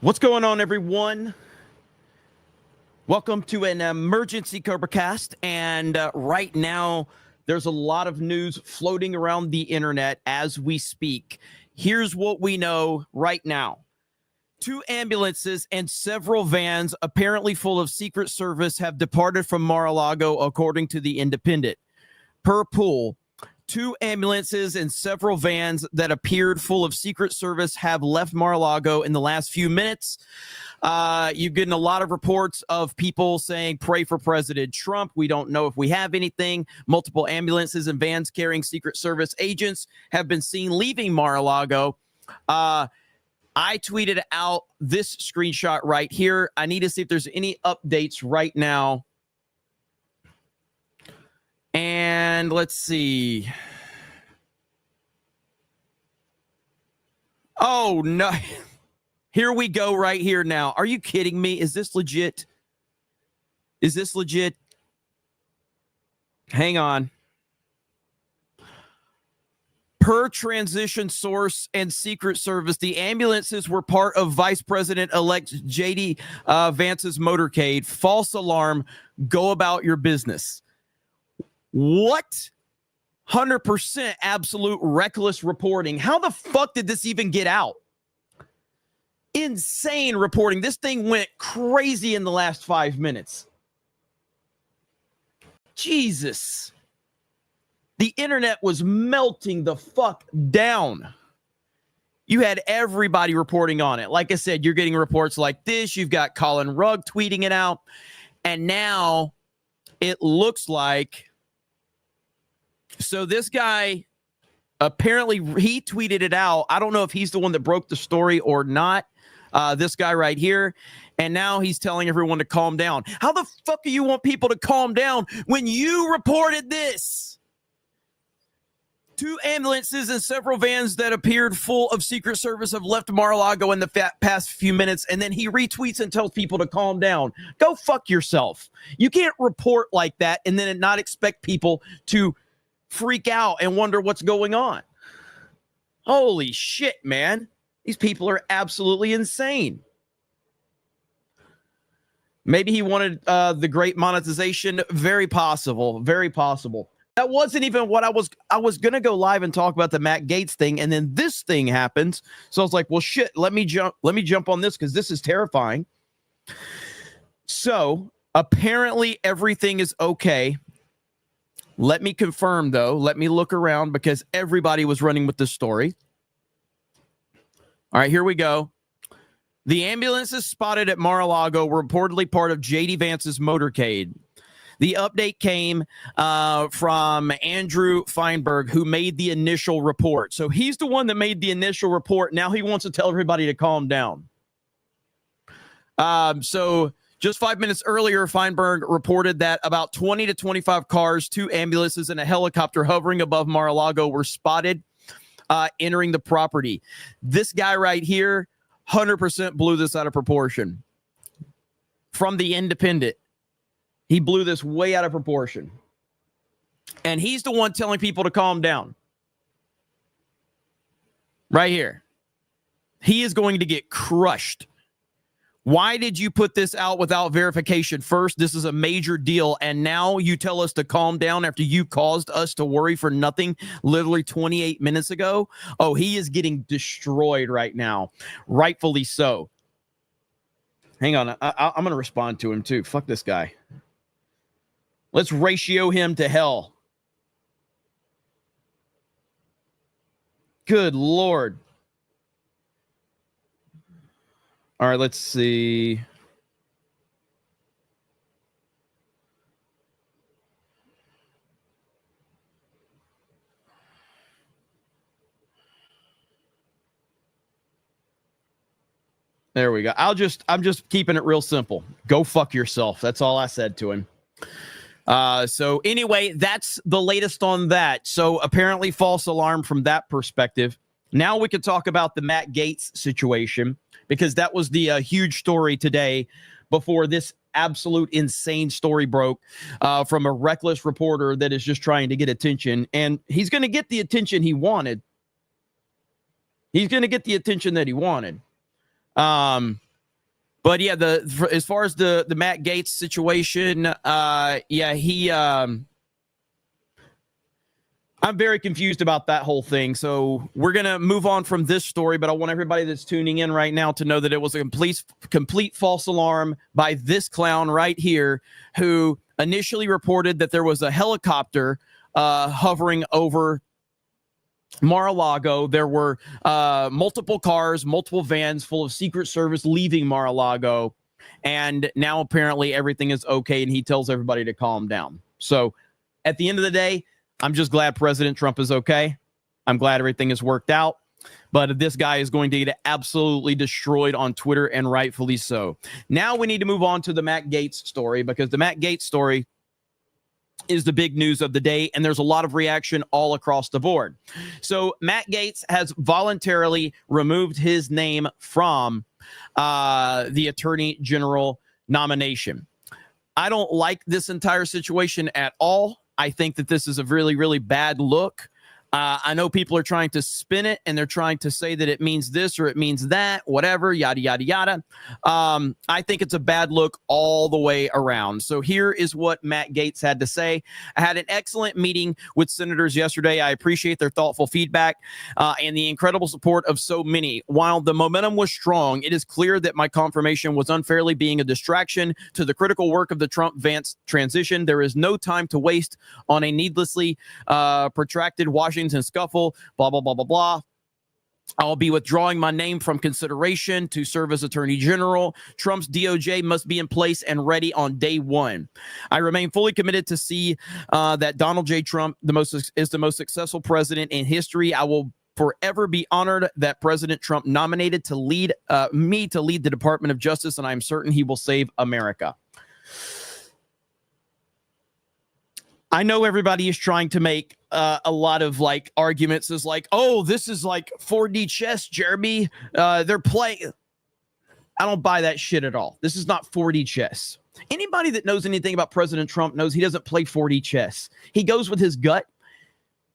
What's going on, everyone? Welcome to an emergency CobraCast. And right now, there's a lot of news floating around the internet as we speak. Here's what we know right now. 2 ambulances and several vans, apparently full of Secret Service, have departed from Mar-a-Lago, according to The Independent. Per pool, 2 ambulances and several vans that appeared full of Secret Service have left Mar-a-Lago in the last few minutes. You're getting a lot of reports of people saying, pray for President Trump. We don't know if we have anything. Multiple ambulances and vans carrying Secret Service agents have been seen leaving Mar-a-Lago. I tweeted out this screenshot right here. I need to see if there's any updates right now. And let's see. Oh, no. Here we go right here now. Are you kidding me? Is this legit? Is this legit? Hang on. Per transition source and Secret Service, the ambulances were part of Vice President-elect J.D. Vance's motorcade. False alarm. Go about your business. What? 100% absolute reckless reporting. How the fuck did this even get out? Insane reporting. This thing went crazy in the last 5 minutes. Jesus. The internet was melting the fuck down. You had everybody reporting on it. Like I said, you're getting reports like this. You've got Colin Rugg tweeting it out. And now it looks like... So this guy, apparently he tweeted it out. I don't know if he's the one that broke the story or not. This guy right here. And now he's telling everyone to calm down. How the fuck do you want people to calm down when you reported this? 2 ambulances and several vans that appeared full of Secret Service have left Mar-a-Lago in the past few minutes. And then he retweets and tells people to calm down. Go fuck yourself. You can't report like that and then not expect people to freak out and wonder what's going on. Holy shit, man. These people are absolutely insane. Maybe he wanted the great monetization. Very possible. Very possible. That wasn't even what I was going to go live and talk about the Matt Gaetz thing. And then this thing happens. So I was like, well, shit, let me jump on this because this is terrifying. So apparently everything is okay. Let me confirm, though. Let me look around because everybody was running with this story. All right, here we go. The ambulances spotted at Mar-a-Lago were reportedly part of J.D. Vance's motorcade. The update came from Andrew Feinberg, who made the initial report. So he's the one that made the initial report. Now he wants to tell everybody to calm down. So just 5 minutes earlier, Feinberg reported that about 20 to 25 cars, 2 ambulances, and a helicopter hovering above Mar-a-Lago were spotted entering the property. This guy right here, 100% blew this out of proportion. From The Independent. He blew this way out of proportion. And he's the one telling people to calm down. Right here. He is going to get crushed. Why did you put this out without verification first? This is a major deal. And now you tell us to calm down after you caused us to worry for nothing literally 28 minutes ago. Oh, he is getting destroyed right now. Rightfully so. Hang on. I'm going to respond to him too. Fuck this guy. Let's ratio him to hell. Good Lord. All right, let's see. There we go. I'm just keeping it real simple. Go fuck yourself. That's all I said to him. So anyway, that's the latest on that. So apparently false alarm from that perspective. Now we can talk about the Matt Gaetz situation, because that was the huge story today before this absolute insane story broke from a reckless reporter that is just trying to get attention. And he's going to get the attention he wanted. He's going to get the attention that he wanted. But yeah, as far as the Matt Gaetz situation, I'm very confused about that whole thing. So we're going to move on from this story, but I want everybody that's tuning in right now to know that it was a complete false alarm by this clown right here, who initially reported that there was a helicopter hovering over Mar-a-Lago. There were multiple cars, multiple vans full of Secret Service leaving Mar-a-Lago. And now apparently everything is okay, and he tells everybody to calm down. So at the end of the day, I'm just glad President Trump is okay. I'm glad everything has worked out. But this guy is going to get absolutely destroyed on Twitter, and rightfully so. Now we need to move on to the Matt Gaetz story, because the Matt Gaetz story is the big news of the day, and there's a lot of reaction all across the board. So Matt Gaetz has voluntarily removed his name from the Attorney General nomination. I don't like this entire situation at all. I think that this is a really, really bad look. I know people are trying to spin it, and they're trying to say that it means this or it means that, whatever, yada, yada, yada. I think it's a bad look all the way around. So here is what Matt Gaetz had to say. I had an excellent meeting with senators yesterday. I appreciate their thoughtful feedback and the incredible support of so many. While the momentum was strong, it is clear that my confirmation was unfairly being a distraction to the critical work of the Trump-Vance transition. There is no time to waste on a needlessly protracted Washington scuffle, blah, blah, blah, blah, blah. I'll be withdrawing my name from consideration to serve as Attorney General. Trump's DOJ must be in place and ready on day one. I remain fully committed to see that Donald J. Trump is the most successful president in history. I will forever be honored that President Trump nominated to lead me to lead the Department of Justice, and I'm certain he will save America. I know everybody is trying to make a lot of like arguments as like, oh, this is like 4D chess, Jeremy. They're playing. I don't buy that shit at all. This is not 4D chess. Anybody that knows anything about President Trump knows he doesn't play 4D chess. He goes with his gut,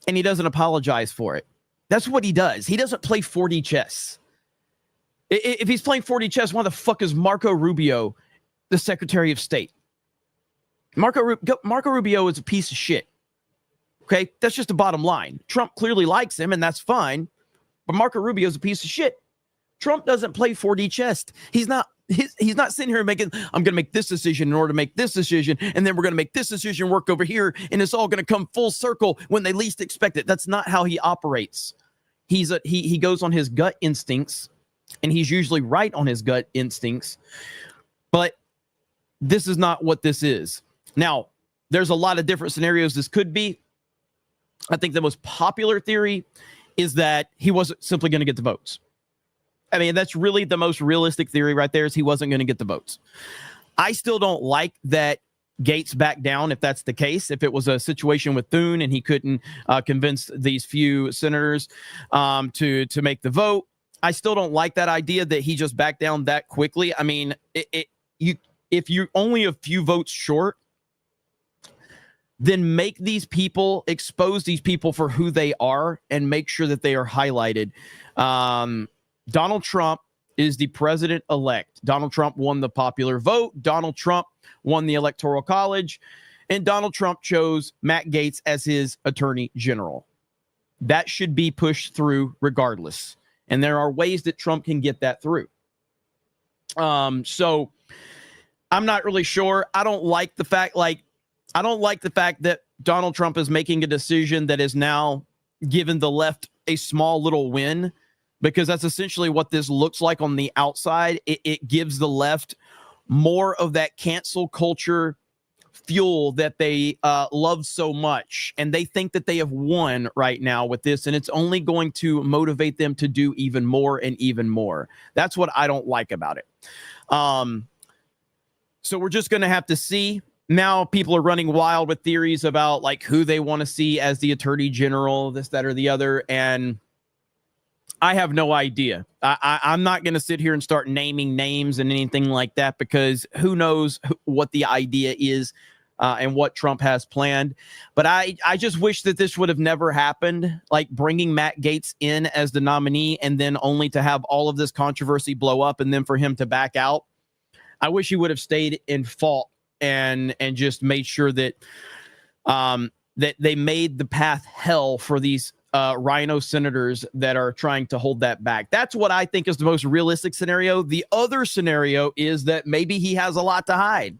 and he doesn't apologize for it. That's what he does. He doesn't play 4D chess. If he's playing 4D chess, why the fuck is Marco Rubio the Secretary of State? Marco Rubio is a piece of shit. Okay, that's just the bottom line. Trump clearly likes him, and that's fine. But Marco Rubio is a piece of shit. Trump doesn't play 4D chess. He's not sitting here making, I'm going to make this decision in order to make this decision, and then we're going to make this decision work over here, and it's all going to come full circle when they least expect it. That's not how he operates. He goes on his gut instincts, and he's usually right on his gut instincts. But this is not what this is. Now, there's a lot of different scenarios this could be. I think the most popular theory is that he wasn't simply going to get the votes. I mean, that's really the most realistic theory right there, is he wasn't going to get the votes. I still don't like that Gaetz backed down if that's the case. If it was a situation with Thune and he couldn't convince these few senators to make the vote, I still don't like that idea that he just backed down that quickly. I mean, if you're only a few votes short, then make these people, expose these people for who they are, and make sure that they are highlighted. Donald Trump is the president-elect. Donald Trump won the popular vote. Donald Trump won the Electoral College. And Donald Trump chose Matt Gaetz as his Attorney General. That should be pushed through regardless. And there are ways that Trump can get that through. So I'm not really sure. I don't like the fact that Donald Trump is making a decision that is now given the left a small little win, because that's essentially what this looks like on the outside. It gives the left more of that cancel culture fuel that they love so much. And they think that they have won right now with this, and it's only going to motivate them to do even more and even more. That's what I don't like about it. So we're just going to have to see. Now people are running wild with theories about like who they want to see as the Attorney General, this, that, or the other. And I have no idea. I'm not going to sit here and start naming names and anything like that, because who knows what the idea is and what Trump has planned. But I just wish that this would have never happened, like bringing Matt Gaetz in as the nominee and then only to have all of this controversy blow up and then for him to back out. I wish he would have stayed and fought and just made sure that that they made the path hell for these rhino senators that are trying to hold that back. That's what I think is the most realistic scenario. The other scenario is that maybe he has a lot to hide.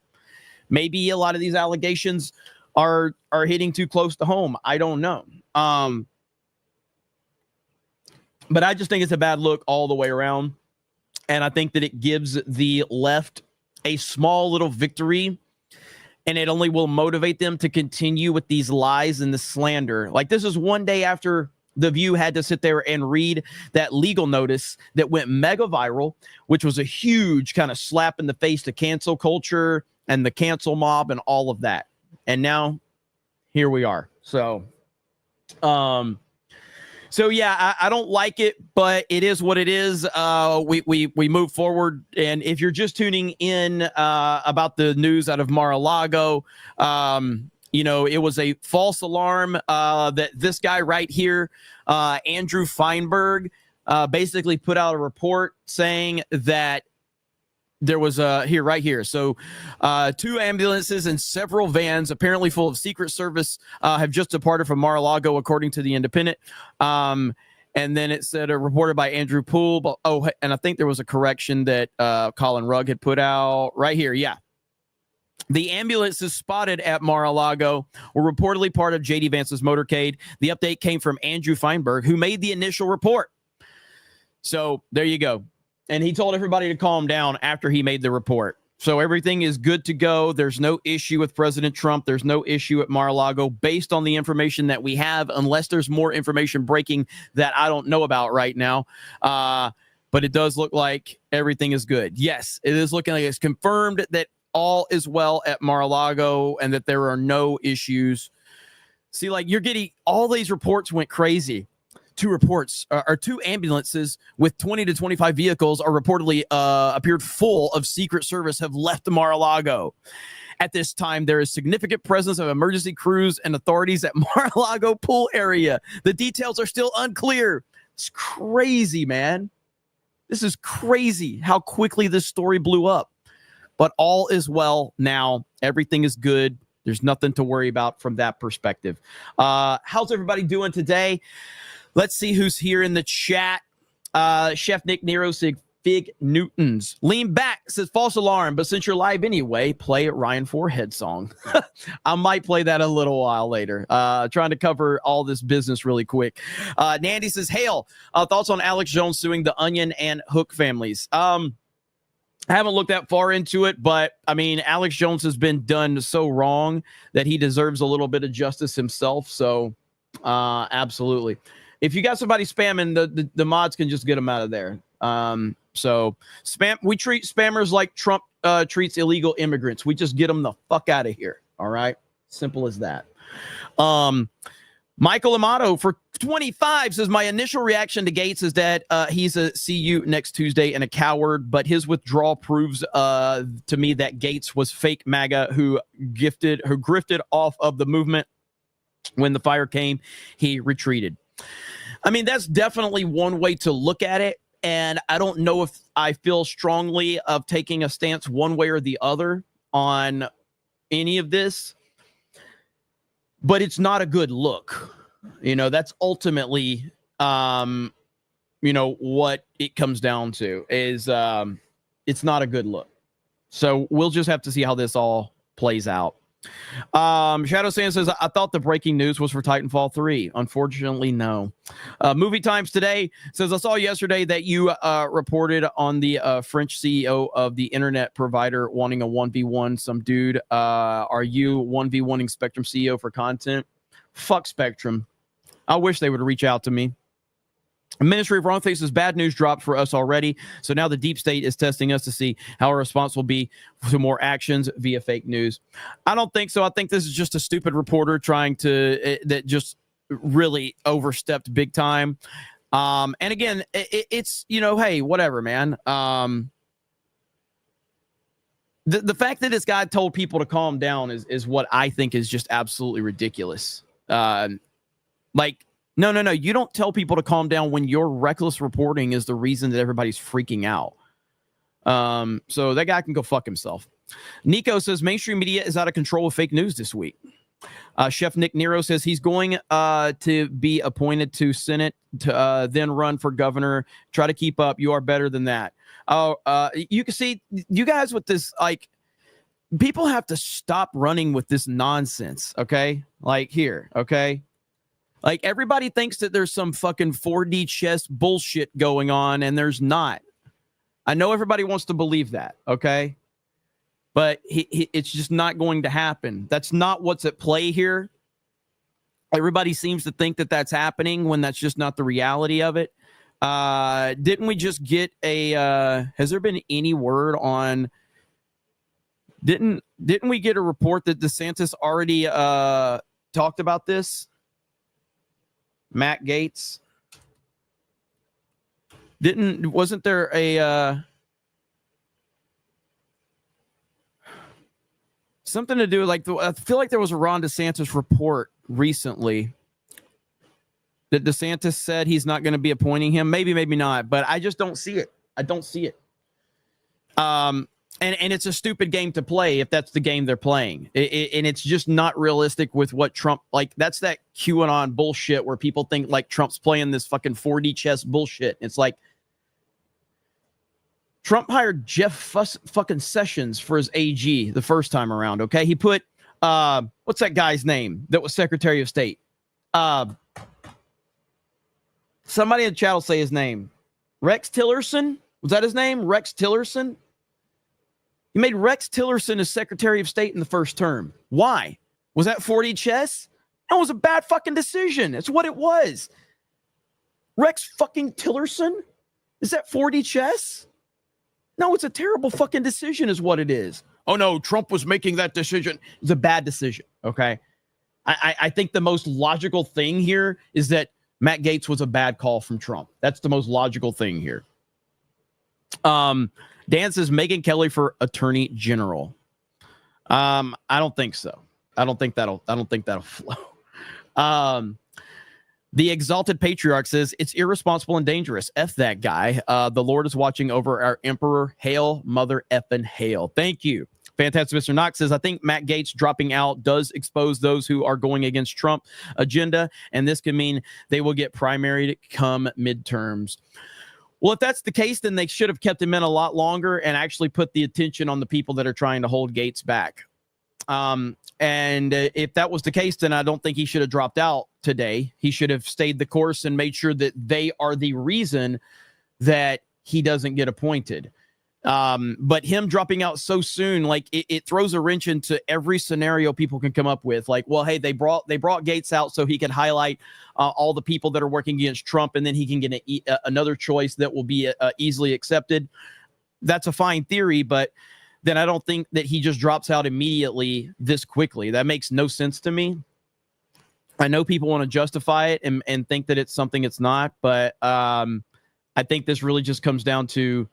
Maybe a lot of these allegations are hitting too close to home. I don't know. But I just think it's a bad look all the way around. And I think that it gives the left a small little victory, and it only will motivate them to continue with these lies and the slander. Like, this is one day after The View had to sit there and read that legal notice that went mega viral, which was a huge kind of slap in the face to cancel culture and the cancel mob and all of that. And now here we are. So yeah, I don't like it, but it is what it is. We move forward. And if you're just tuning in about the news out of Mar-a-Lago, it was a false alarm that this guy right here, Andrew Feinberg, basically put out a report saying that there was right here. So 2 ambulances and several vans, apparently full of Secret Service, have just departed from Mar-a-Lago, according to the Independent. And then it said reported by Andrew Poole. And I think there was a correction that Colin Rugg had put out right here. Yeah. The ambulances spotted at Mar-a-Lago were reportedly part of J.D. Vance's motorcade. The update came from Andrew Feinberg, who made the initial report. So there you go. And he told everybody to calm down after he made the report. So everything is good to go. There's no issue with President Trump. There's no issue at Mar-a-Lago based on the information that we have, unless there's more information breaking that I don't know about right now. But it does look like everything is good. Yes, it is looking like it's confirmed that all is well at Mar-a-Lago and that there are no issues. See, like, you're getting all these reports went crazy. 2 reports or 2 ambulances with 20 to 25 vehicles are reportedly appeared full of Secret Service have left Mar-a-Lago. At this time, there is significant presence of emergency crews and authorities at Mar-a-Lago pool area. The details are still unclear. It's crazy, man. This is crazy how quickly this story blew up. But all is well now. Everything is good. There's nothing to worry about from that perspective. How's everybody doing today? Let's see who's here in the chat. Chef Nick Nero said Fig Newtons. Lean back says false alarm, but since you're live anyway, play Ryan Forehead song. I might play that a little while later. Trying to cover all this business really quick. Nandy says, hail. Thoughts on Alex Jones suing the Onion and Hook families? I haven't looked that far into it, but I mean, Alex Jones has been done so wrong that he deserves a little bit of justice himself. So absolutely. If you got somebody spamming, the mods can just get them out of there. So we treat spammers like Trump treats illegal immigrants. We just get them the fuck out of here. All right. Simple as that. Michael Amato for 25 says, my initial reaction to Gaetz is that he's a CU next Tuesday and a coward, but his withdrawal proves to me that Gaetz was fake MAGA who grifted off of the movement. When the fire came, he retreated. I mean, that's definitely one way to look at it. And I don't know if I feel strongly of taking a stance one way or the other on any of this. But it's not a good look. That's ultimately, what it comes down to is it's not a good look. So we'll just have to see how this all plays out. Shadow Sand says, I thought the breaking news was for Titanfall 3. Unfortunately, no. Movie Times Today says, I saw yesterday that you reported on the French CEO of the internet provider wanting a 1v1 some dude. Are you 1v1ing Spectrum CEO for content? Fuck Spectrum. I wish they would reach out to me. Ministry of Wrong Faces bad news dropped for us already. So now the deep state is testing us to see how our response will be to more actions via fake news. I don't think so. I think this is just a stupid reporter trying to that just really overstepped big time. And again, it's, hey, whatever, man. The fact that this guy told people to calm down is what I think is just absolutely ridiculous. No. You don't tell people to calm down when your reckless reporting is the reason that everybody's freaking out. So that guy can go fuck himself. Nico says mainstream media is out of control with fake news this week. Chef Nick Nero says he's going to be appointed to Senate to then run for governor. Try to keep up. You are better than that. You can see you guys with this, like, people have to stop running with this nonsense. Okay. Like here. Okay. Like everybody thinks that there's some fucking 4D chess bullshit going on, and there's not. I know everybody wants to believe that. Okay. But it's just not going to happen. That's not what's at play here. Everybody seems to think that that's happening when that's just not the reality of it. Didn't we just get a has there been any word on didn't we get a report that DeSantis already talked about this? Matt Gaetz. Wasn't there a something to do like I feel like there was a Ron DeSantis report recently that DeSantis said he's not going to be appointing him. Maybe not, but I just don't see it. I don't see it. And it's a stupid game to play if that's the game they're playing. And it's just not realistic with what Trump, like, that's that QAnon bullshit where people think like Trump's playing this fucking 4D chess bullshit. It's like Trump hired Jeff fucking Sessions for his AG the first time around. Okay. He put, what's that guy's name that was Secretary of State? Somebody in the chat will say his name. Rex Tillerson? Was that his name? Rex Tillerson? He made Rex Tillerson as Secretary of State in the first term. Why? Was that 4D chess? That was a bad fucking decision. That's what it was. Rex fucking Tillerson? Is that 4D chess? No, it's a terrible fucking decision is what it is. Oh, no, Trump was making that decision. It's a bad decision, okay? I think the most logical thing here is that Matt Gaetz was a bad call from Trump. That's the most logical thing here. Dan says Megyn Kelly for Attorney General. I don't think so. I don't think that'll flow. The Exalted Patriarch says it's irresponsible and dangerous. F that guy. The Lord is watching over our emperor. Hail, mother effing hail. Thank you. Fantastic Mr. Knox says, I think Matt Gaetz dropping out does expose those who are going against Trump agenda, and this can mean they will get primaried come midterms. Well, if that's the case, then they should have kept him in a lot longer and actually put the attention on the people that are trying to hold Gaetz back. And if that was the case, then I don't think he should have dropped out today. He should have stayed the course and made sure that they are the reason that he doesn't get appointed. But him dropping out so soon, like it throws a wrench into every scenario people can come up with. Like, well, hey, they brought Gaetz out so he could highlight all the people that are working against Trump, and then he can get another choice that will be easily accepted. That's a fine theory, but then I don't think that he just drops out immediately this quickly. That makes no sense to me. I know people want to justify it and think that it's something it's not, but I think this really just comes down to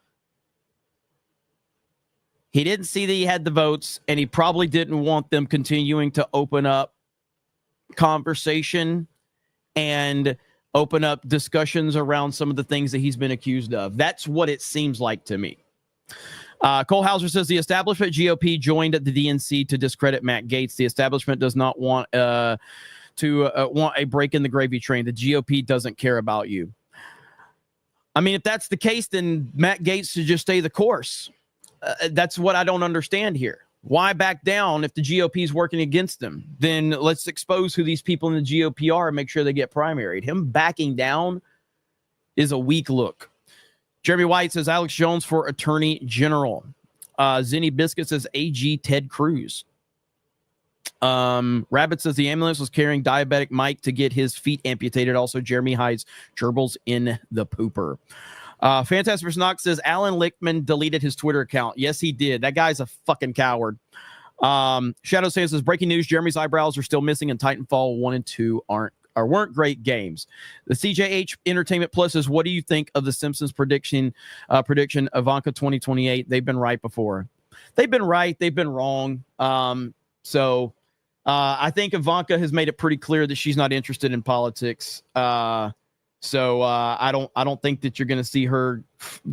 he didn't see that he had the votes, and he probably didn't want them continuing to open up conversation and open up discussions around some of the things that he's been accused of. That's what it seems like to me. Cole Hauser says the establishment GOP joined the DNC to discredit Matt Gaetz. The establishment does not want want a break in the gravy train. The GOP doesn't care about you. I mean, if that's the case, then Matt Gaetz should just stay the course. That's what I don't understand here. Why back down if the GOP is working against them? Then let's expose who these people in the GOP are and make sure they get primaried. Him backing down is a weak look. Jeremy White says Alex Jones for Attorney General. Zinni Biscuit says AG Ted Cruz. Rabbit says the ambulance was carrying diabetic Mike to get his feet amputated. Also, Jeremy hides gerbils in the pooper. Fantastic Mr. Knox says Alan Lichtman deleted his Twitter account. Yes, he did. That guy's a fucking coward. Shadow says breaking news: Jeremy's eyebrows are still missing, and Titanfall 1 and 2 weren't great games. The CJH Entertainment Plus says, what do you think of the Simpsons prediction Ivanka 2028? They've been right before. They've been right. They've been wrong. So I think Ivanka has made it pretty clear that she's not interested in politics. So I don't think that you're going to see her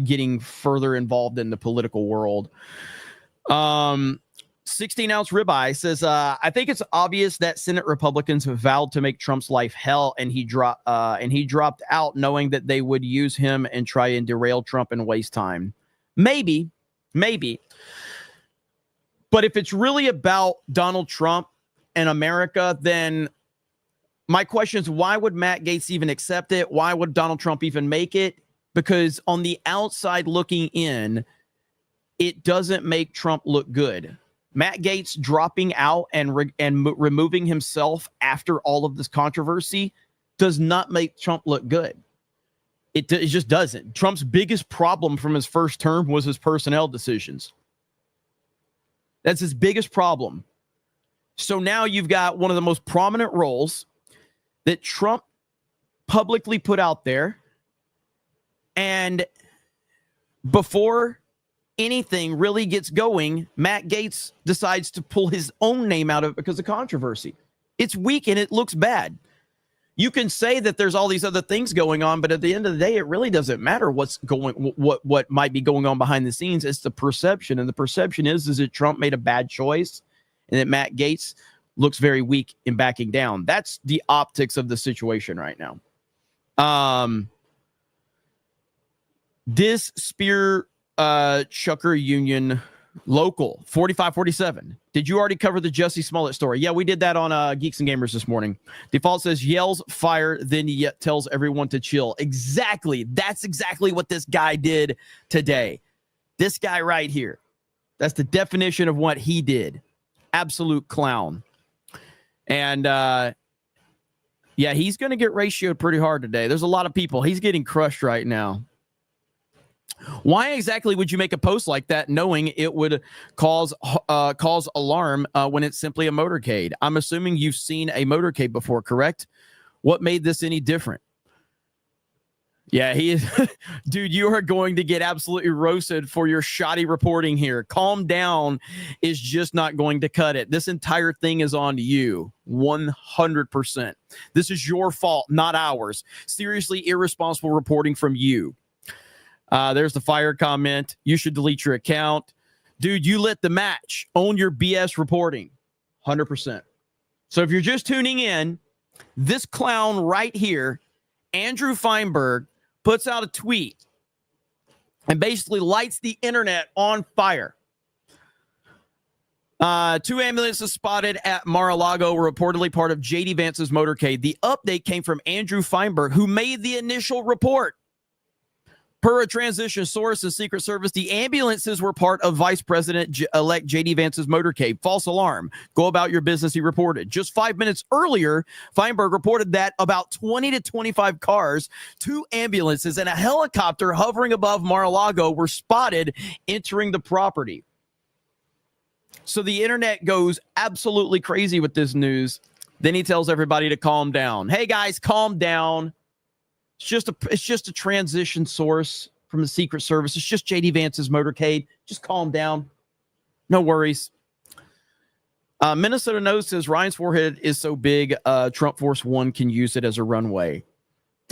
getting further involved in the political world. 16-ounce ribeye says, I think it's obvious that Senate Republicans have vowed to make Trump's life hell, and he dropped out knowing that they would use him and try and derail Trump and waste time. Maybe. But if it's really about Donald Trump and America, then my question is, why would Matt Gaetz even accept it? Why would Donald Trump even make it? Because on the outside looking in, it doesn't make Trump look good. Matt Gaetz dropping out and removing himself after all of this controversy does not make Trump look good. It just doesn't. Trump's biggest problem from his first term was his personnel decisions. That's his biggest problem. So now you've got one of the most prominent roles that Trump publicly put out there. And before anything really gets going, Matt Gaetz decides to pull his own name out of it because of controversy. It's weak and it looks bad. You can say that there's all these other things going on, but at the end of the day, it really doesn't matter what might be going on behind the scenes. It's the perception, and the perception is that Trump made a bad choice, and that Matt Gaetz looks very weak in backing down. That's the optics of the situation right now. This Spear Chucker Union Local 4547. Did you already cover the Jussie Smollett story? Yeah, we did that on Geeks and Gamers this morning. Default says yells fire, then yet tells everyone to chill. Exactly. That's exactly what this guy did today. This guy right here. That's the definition of what he did. Absolute clown. And yeah, he's going to get ratioed pretty hard today. There's a lot of people. He's getting crushed right now. Why exactly would you make a post like that knowing it would cause alarm when it's simply a motorcade? I'm assuming you've seen a motorcade before, correct? What made this any different? Yeah, he is. Dude, you are going to get absolutely roasted for your shoddy reporting here. Calm down is just not going to cut it. This entire thing is on you. 100%. This is your fault, not ours. Seriously irresponsible reporting from you. There's the fire comment. You should delete your account. Dude, you lit the match. Own your BS reporting. 100%. So if you're just tuning in, this clown right here, Andrew Feinberg, puts out a tweet and basically lights the internet on fire. 2 ambulances spotted at Mar-a-Lago were reportedly part of J.D. Vance's motorcade. The update came from Andrew Feinberg, who made the initial report. Per a transition source in Secret Service, the ambulances were part of Vice President-elect J.D. Vance's motorcade. False alarm. Go about your business, he reported. Just 5 minutes earlier, Feinberg reported that about 20 to 25 cars, 2 ambulances, and a helicopter hovering above Mar-a-Lago were spotted entering the property. So the internet goes absolutely crazy with this news. Then he tells everybody to calm down. Hey, guys, calm down. It's just a transition source from the Secret Service. It's just J.D. Vance's motorcade. Just calm down. No worries. Minnesota Nose says Ryan's forehead is so big, Trump Force One can use it as a runway.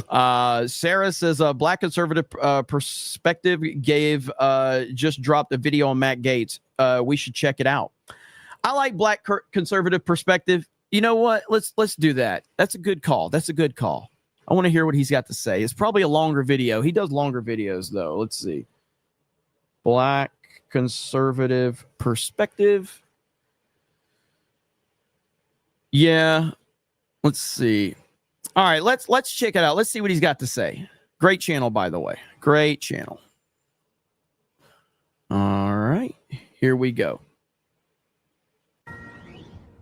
Sarah says Black Conservative Perspective just dropped a video on Matt Gaetz. We should check it out. I like Black Conservative Perspective. You know what? Let's do that. That's a good call. I want to hear what he's got to say. It's probably a longer video. He does longer videos, though. Let's see. Black Conservative Perspective. Yeah. Let's see. All right, let's check it out. Let's see what he's got to say. Great channel, by the way. Great channel. All right. Here we go.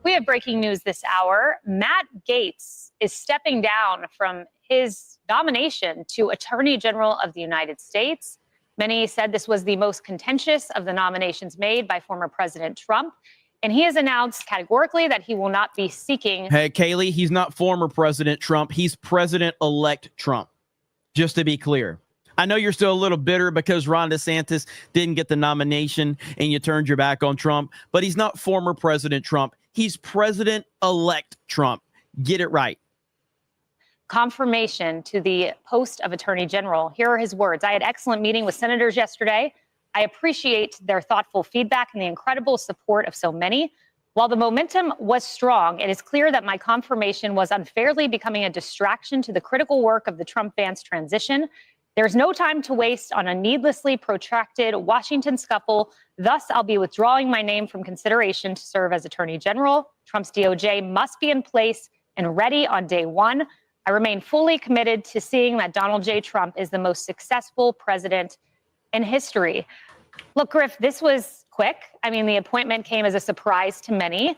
We have breaking news this hour. Matt Gaetz is stepping down from his nomination to Attorney General of the United States. Many said this was the most contentious of the nominations made by former President Trump. And he has announced categorically that he will not be seeking. Hey, Kaylee, he's not former President Trump. He's President-elect Trump, just to be clear. I know you're still a little bitter because Ron DeSantis didn't get the nomination and you turned your back on Trump, but he's not former President Trump. He's President-elect Trump. Get it right. confirmation to the post of Attorney General. Here are his words. I had excellent meeting with senators yesterday. I appreciate their thoughtful feedback and the incredible support of so many. While the momentum was strong, it is clear that my confirmation was unfairly becoming a distraction to the critical work of the Trump-Vance transition. There's no time to waste on a needlessly protracted Washington scuffle. Thus, I'll be withdrawing my name from consideration to serve as Attorney General. Trump's DOJ must be in place and ready on day one. I remain fully committed to seeing that Donald J. Trump is the most successful president in history. Look, Griff, this was quick. I mean, the appointment came as a surprise to many,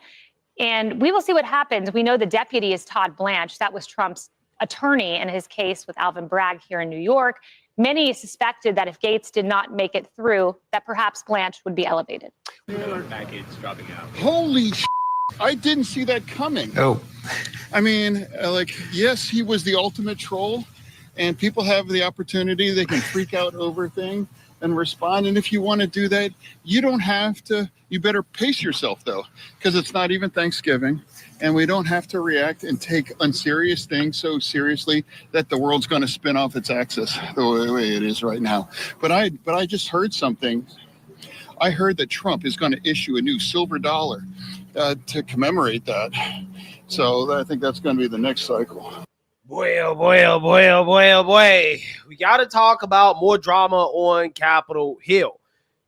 and we will see what happens. We know the deputy is Todd Blanche. That was Trump's attorney in his case with Alvin Bragg here in New York. Many suspected that if Gaetz did not make it through, that perhaps Blanche would be elevated. Gaetz dropping out. Holy I didn't see that coming. Oh. I mean, yes, he was the ultimate troll, and people have the opportunity. They can freak out over things and respond. And if you want to do that, you don't have to. You better pace yourself, though, because it's not even Thanksgiving, and we don't have to react and take unserious things so seriously that the world's going to spin off its axis the way it is right now. But I just heard something. I heard that Trump is going to issue a new silver dollar to commemorate that. So I think that's going to be the next cycle. Boy, oh boy, oh boy, oh boy, oh boy. We got to talk about more drama on Capitol Hill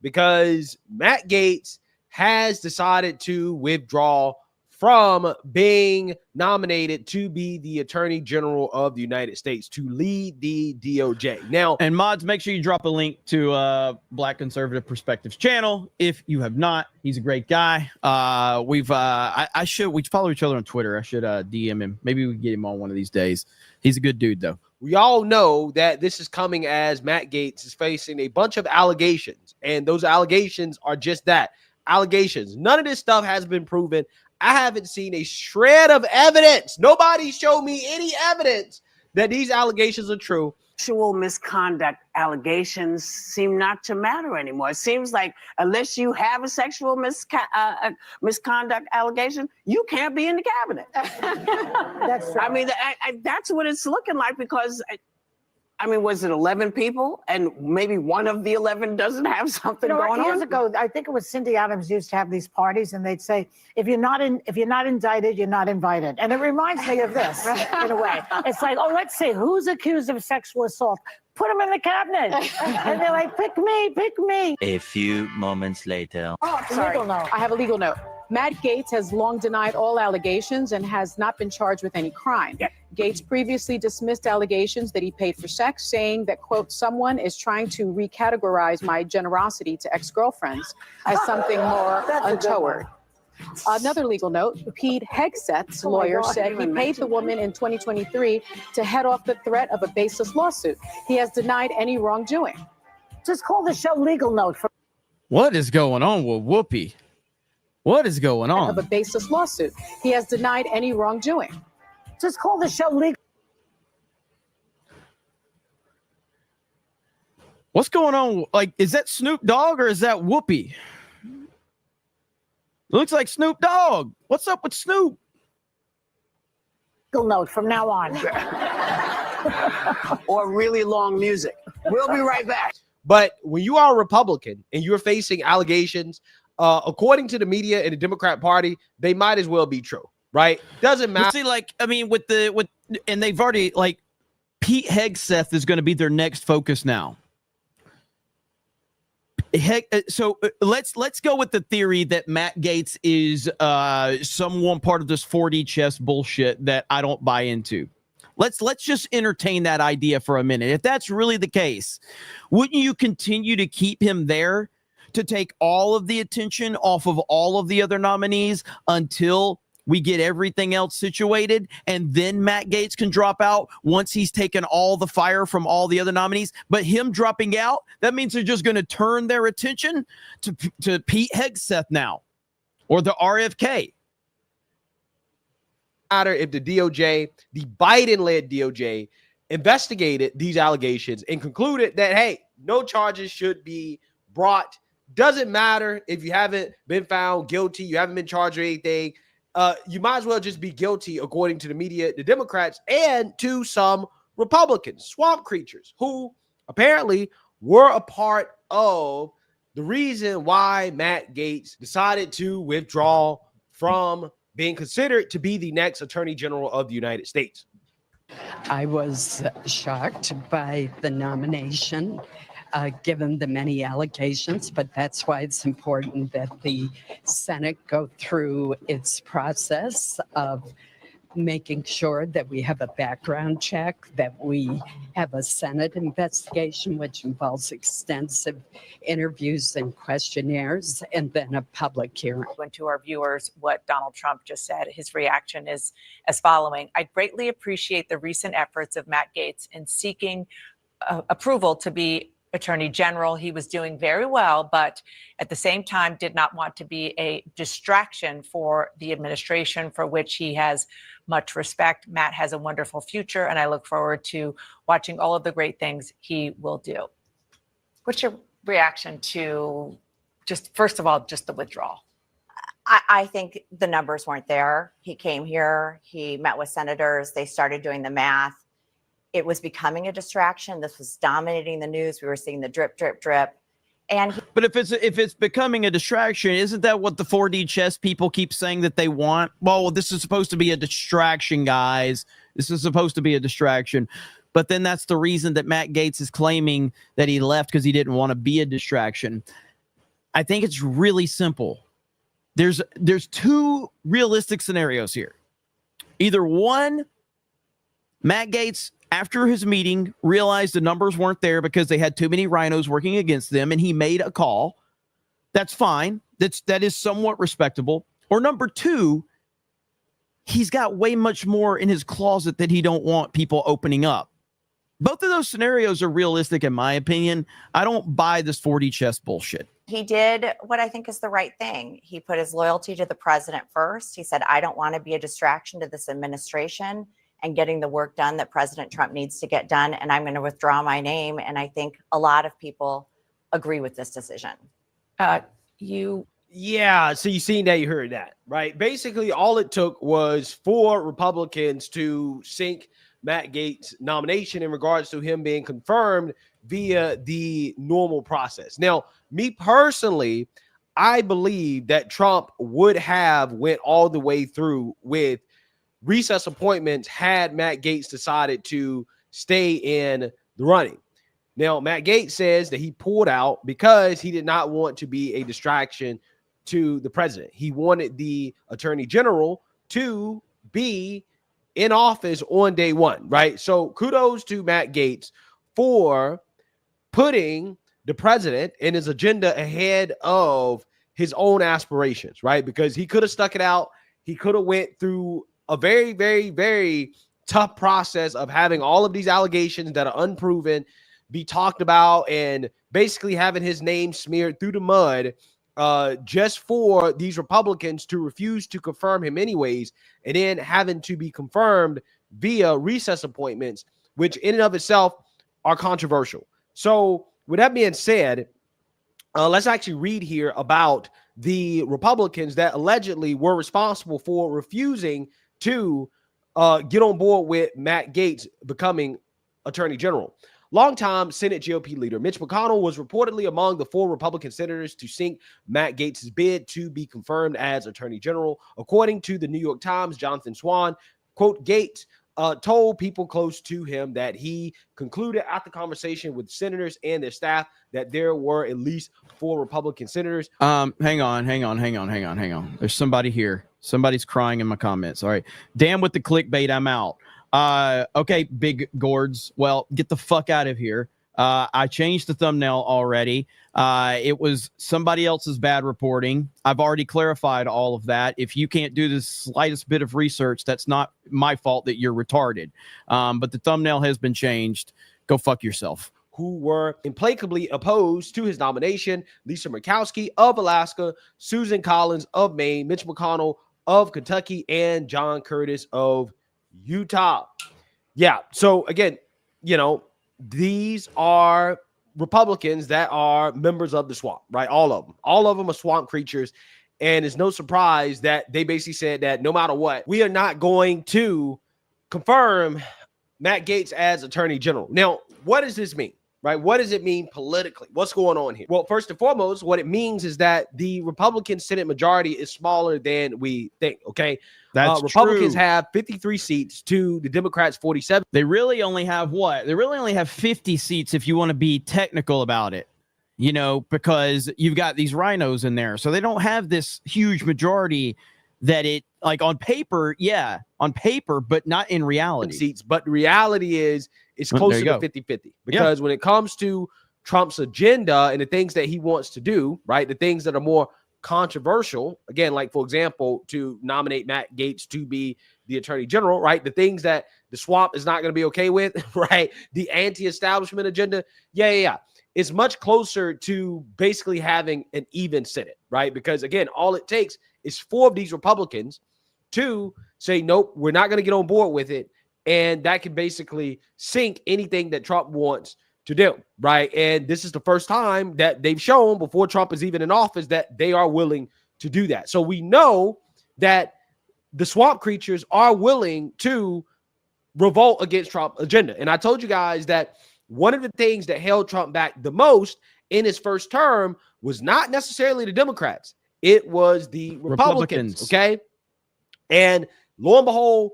because Matt Gaetz has decided to withdraw from being nominated to be the Attorney General of the United States to lead the DOJ. Now, and mods, make sure you drop a link to Black Conservative Perspectives channel if you have not. He's a great guy. We follow each other on Twitter. I should DM him. Maybe we can get him on one of these days. He's a good dude, though. We all know that this is coming as Matt Gaetz is facing a bunch of allegations, and those allegations are just that, allegations. None of this stuff has been proven. I haven't seen a shred of evidence. Nobody showed me any evidence that these allegations are true. Sexual misconduct allegations seem not to matter anymore. It seems like unless you have a sexual misconduct allegation, you can't be in the cabinet. That's true. I mean, that's what it's looking like because, I mean, was it 11 people and maybe one of the 11 doesn't have something going on? Years ago, I think it was Cindy Adams used to have these parties, and they'd say, "If you're not indicted, you're not invited." And it reminds me of this in a way. It's like, oh, let's see, who's accused of sexual assault? Put them in the cabinet, and they're like, "Pick me, pick me." A few moments later. Oh, sorry. Legal note. I have a legal note. Matt Gaetz has long denied all allegations and has not been charged with any crime. Yeah. Gaetz previously dismissed allegations that he paid for sex, saying that, quote, someone is trying to recategorize my generosity to ex-girlfriends as something more untoward. Another legal note, Pete Hegseth's lawyer said he paid the woman in 2023 to head off the threat of a baseless lawsuit. He has denied any wrongdoing. Just call the show Legal Note. What is going on with Whoopi? What is going on? Of a baseless lawsuit. He has denied any wrongdoing. Just call the show Legal. What's going on? Like, is that Snoop Dogg or is that Whoopi? Looks like Snoop Dogg. What's up with Snoop? Legal Note from now on. Or really long music. We'll be right back. But when you are a Republican and you're facing allegations, according to the media and the Democrat Party, they might as well be true, right? Doesn't matter. See, like, I mean, and they've already, like, Pete Hegseth is going to be their next focus now. So let's go with the theory that Matt Gaetz is someone part of this 4D chess bullshit that I don't buy into. Let's just entertain that idea for a minute. If that's really the case, wouldn't you continue to keep him there to take all of the attention off of all of the other nominees until we get everything else situated, and then Matt Gaetz can drop out once he's taken all the fire from all the other nominees? But him dropping out, that means they're just going to turn their attention to Pete Hegseth now, or the RFK. If the DOJ, the Biden-led DOJ, investigated these allegations and concluded that, hey, no charges should be brought. Doesn't matter if you haven't been found guilty, you haven't been charged or anything. you might as well just be guilty, according to the media, the Democrats, and to some Republicans, swamp creatures, who apparently were a part of the reason why Matt Gaetz decided to withdraw from being considered to be the next Attorney General of the United States. I was shocked by the nomination, given the many allegations, but that's why it's important that the Senate go through its process of making sure that we have a background check, that we have a Senate investigation, which involves extensive interviews and questionnaires, and then a public hearing. Went to our viewers what Donald Trump just said. His reaction is as following. I greatly appreciate the recent efforts of Matt Gaetz in seeking approval to be Attorney General. He was doing very well, but at the same time did not want to be a distraction for the administration, for which he has much respect. Matt has a wonderful future, and I look forward to watching all of the great things he will do. What's your reaction to just, first of all, just the withdrawal? I think the numbers weren't there. He came here, he met with senators, they started doing the math. It was becoming a distraction. This was dominating the news. We were seeing the drip, drip, drip. But if it's becoming a distraction, isn't that what the 4D chess people keep saying that they want? Well, this is supposed to be a distraction, guys. This is supposed to be a distraction. But then that's the reason that Matt Gaetz is claiming that he left, because he didn't want to be a distraction. I think it's really simple. There's two realistic scenarios here. Either one, Matt Gaetz, after his meeting, realized the numbers weren't there because they had too many rhinos working against them, and he made a call. That's fine. That is somewhat respectable. Or number two, he's got way much more in his closet that he don't want people opening up. Both of those scenarios are realistic, in my opinion. I don't buy this 4D chess bullshit. He did what I think is the right thing. He put his loyalty to the president first. He said, I don't want to be a distraction to this administration and getting the work done that President Trump needs to get done. And I'm going to withdraw my name. And I think a lot of people agree with this decision. Yeah, so you seen that, you heard that, right? Basically, all it took was for Republicans to sink Matt Gaetz' nomination in regards to him being confirmed via the normal process. Now, me personally, I believe that Trump would have went all the way through with recess appointments had Matt Gaetz decided to stay in the running. Now, Matt Gaetz says that he pulled out because he did not want to be a distraction to the president. He wanted the attorney general to be in office on day one, right? So kudos to Matt Gaetz for putting the president and his agenda ahead of his own aspirations, right? Because he could have stuck it out. He could have went through a very, very, very tough process of having all of these allegations that are unproven be talked about and basically having his name smeared through the mud just for these Republicans to refuse to confirm him anyways, and then having to be confirmed via recess appointments, which in and of itself are controversial. So with that being said, let's actually read here about the Republicans that allegedly were responsible for refusing to get on board with Matt Gaetz becoming Attorney General. Longtime Senate GOP leader Mitch McConnell was reportedly among the 4 Republican senators to sink Matt Gaetz' bid to be confirmed as Attorney General. According to the New York Times, Jonathan Swan, quote, Gaetz told people close to him that he concluded after conversation with senators and their staff that there were at least 4 Republican senators. Hang on. There's somebody here. Somebody's crying in my comments. All right. Damn with the clickbait. I'm out. Okay, big gourds. Well, get the fuck out of here. I changed the thumbnail already. It was somebody else's bad reporting. I've already clarified all of that. If you can't do the slightest bit of research, that's not my fault that you're retarded. But the thumbnail has been changed. Go fuck yourself. Who were implacably opposed to his nomination: Lisa Murkowski of Alaska, Susan Collins of Maine, Mitch McConnell of Kentucky, and John Curtis of Utah. Yeah. So again, you know, these are Republicans that are members of the swamp, right? All of them are swamp creatures. And it's no surprise that they basically said that no matter what, we are not going to confirm Matt Gaetz as Attorney General. Now, what does this mean? Right? What does it mean politically? What's going on here? Well, first and foremost, what it means is that the Republican Senate majority is smaller than we think. Okay. That's Republicans true. have 53 seats to the Democrats 47. They really only have what? They really only have 50 seats if you want to be technical about it, you know, because you've got these rhinos in there. So they don't have this huge majority that it, like on paper, yeah, on paper, but not in reality. Seats. But the reality is it's closer to 50-50 because when it comes to Trump's agenda and the things that he wants to do, right, the things that are more controversial, again, like, for example, to nominate Matt Gaetz to be the Attorney General, right, the things that the swamp is not going to be okay with, right, the anti-establishment agenda, yeah. It's much closer to basically having an even Senate, right? Because, again, all it takes is 4 of these Republicans to say, nope, we're not going to get on board with it. And that can basically sink anything that Trump wants to do, right? And this is the first time that they've shown before Trump is even in office that they are willing to do that. So we know that the swamp creatures are willing to revolt against Trump's agenda. And I told you guys that one of the things that held Trump back the most in his first term was not necessarily the Democrats. It was the Republicans. Okay. And lo and behold,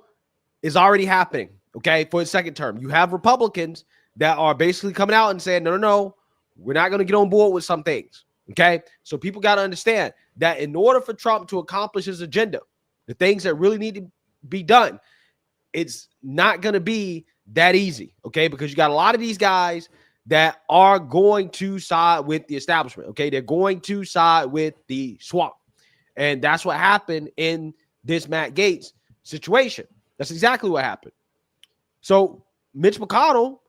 is already happening. Okay. For his second term, you have Republicans that are basically coming out and saying, no, we're not going to get on board with some things. Okay. So people got to understand that in order for Trump to accomplish his agenda, the things that really need to be done, it's not going to be that easy. Okay. Because you got a lot of these guys that are going to side with the establishment. Okay. They're going to side with the swamp. And that's what happened in this Matt Gaetz situation. That's exactly what happened. So Mitch McConnell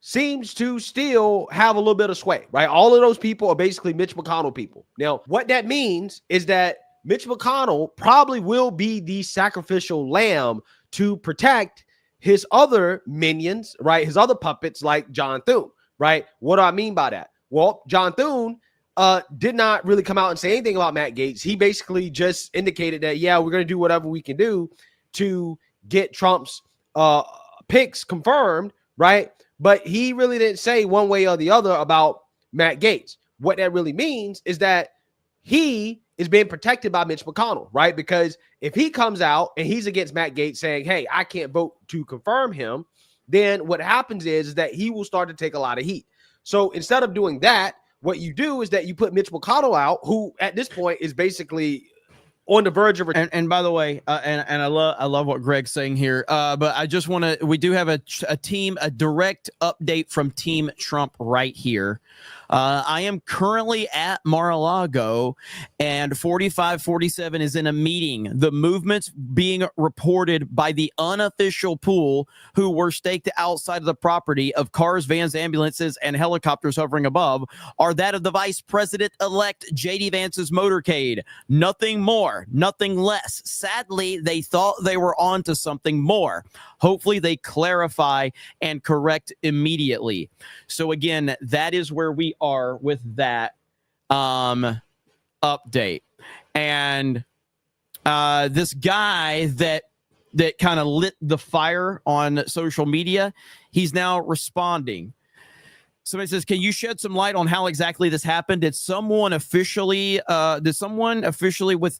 seems to still have a little bit of sway, right? All of those people are basically Mitch McConnell people. Now, what that means is that Mitch McConnell probably will be the sacrificial lamb to protect his other minions, right? His other puppets like John Thune, right? What do I mean by that? Well, John Thune did not really come out and say anything about Matt Gaetz. He basically just indicated that, yeah, we're going to do whatever we can do to get Trump's picks confirmed, right? But he really didn't say one way or the other about Matt Gaetz. What that really means is that he is being protected by Mitch McConnell, right? Because if he comes out and he's against Matt Gaetz saying, hey, I can't vote to confirm him, then what happens is that he will start to take a lot of heat. So instead of doing that, what you do is that you put Mitch McConnell out, who at this point is basically on the verge of and by the way, and I love what Greg's saying here. But I just want to, we do have a direct update from Team Trump right here. I am currently at Mar-a-Lago, and 4547 is in a meeting. The movements being reported by the unofficial pool who were staked outside of the property of cars, vans, ambulances, and helicopters hovering above are that of the Vice President-elect J.D. Vance's motorcade. Nothing more, nothing less. Sadly, they thought they were on to something more. Hopefully, they clarify and correct immediately. So again, that is where we are with that update. And this guy that kind of lit the fire on social media, he's now responding. Somebody says, can you shed some light on how exactly this happened? Did someone officially with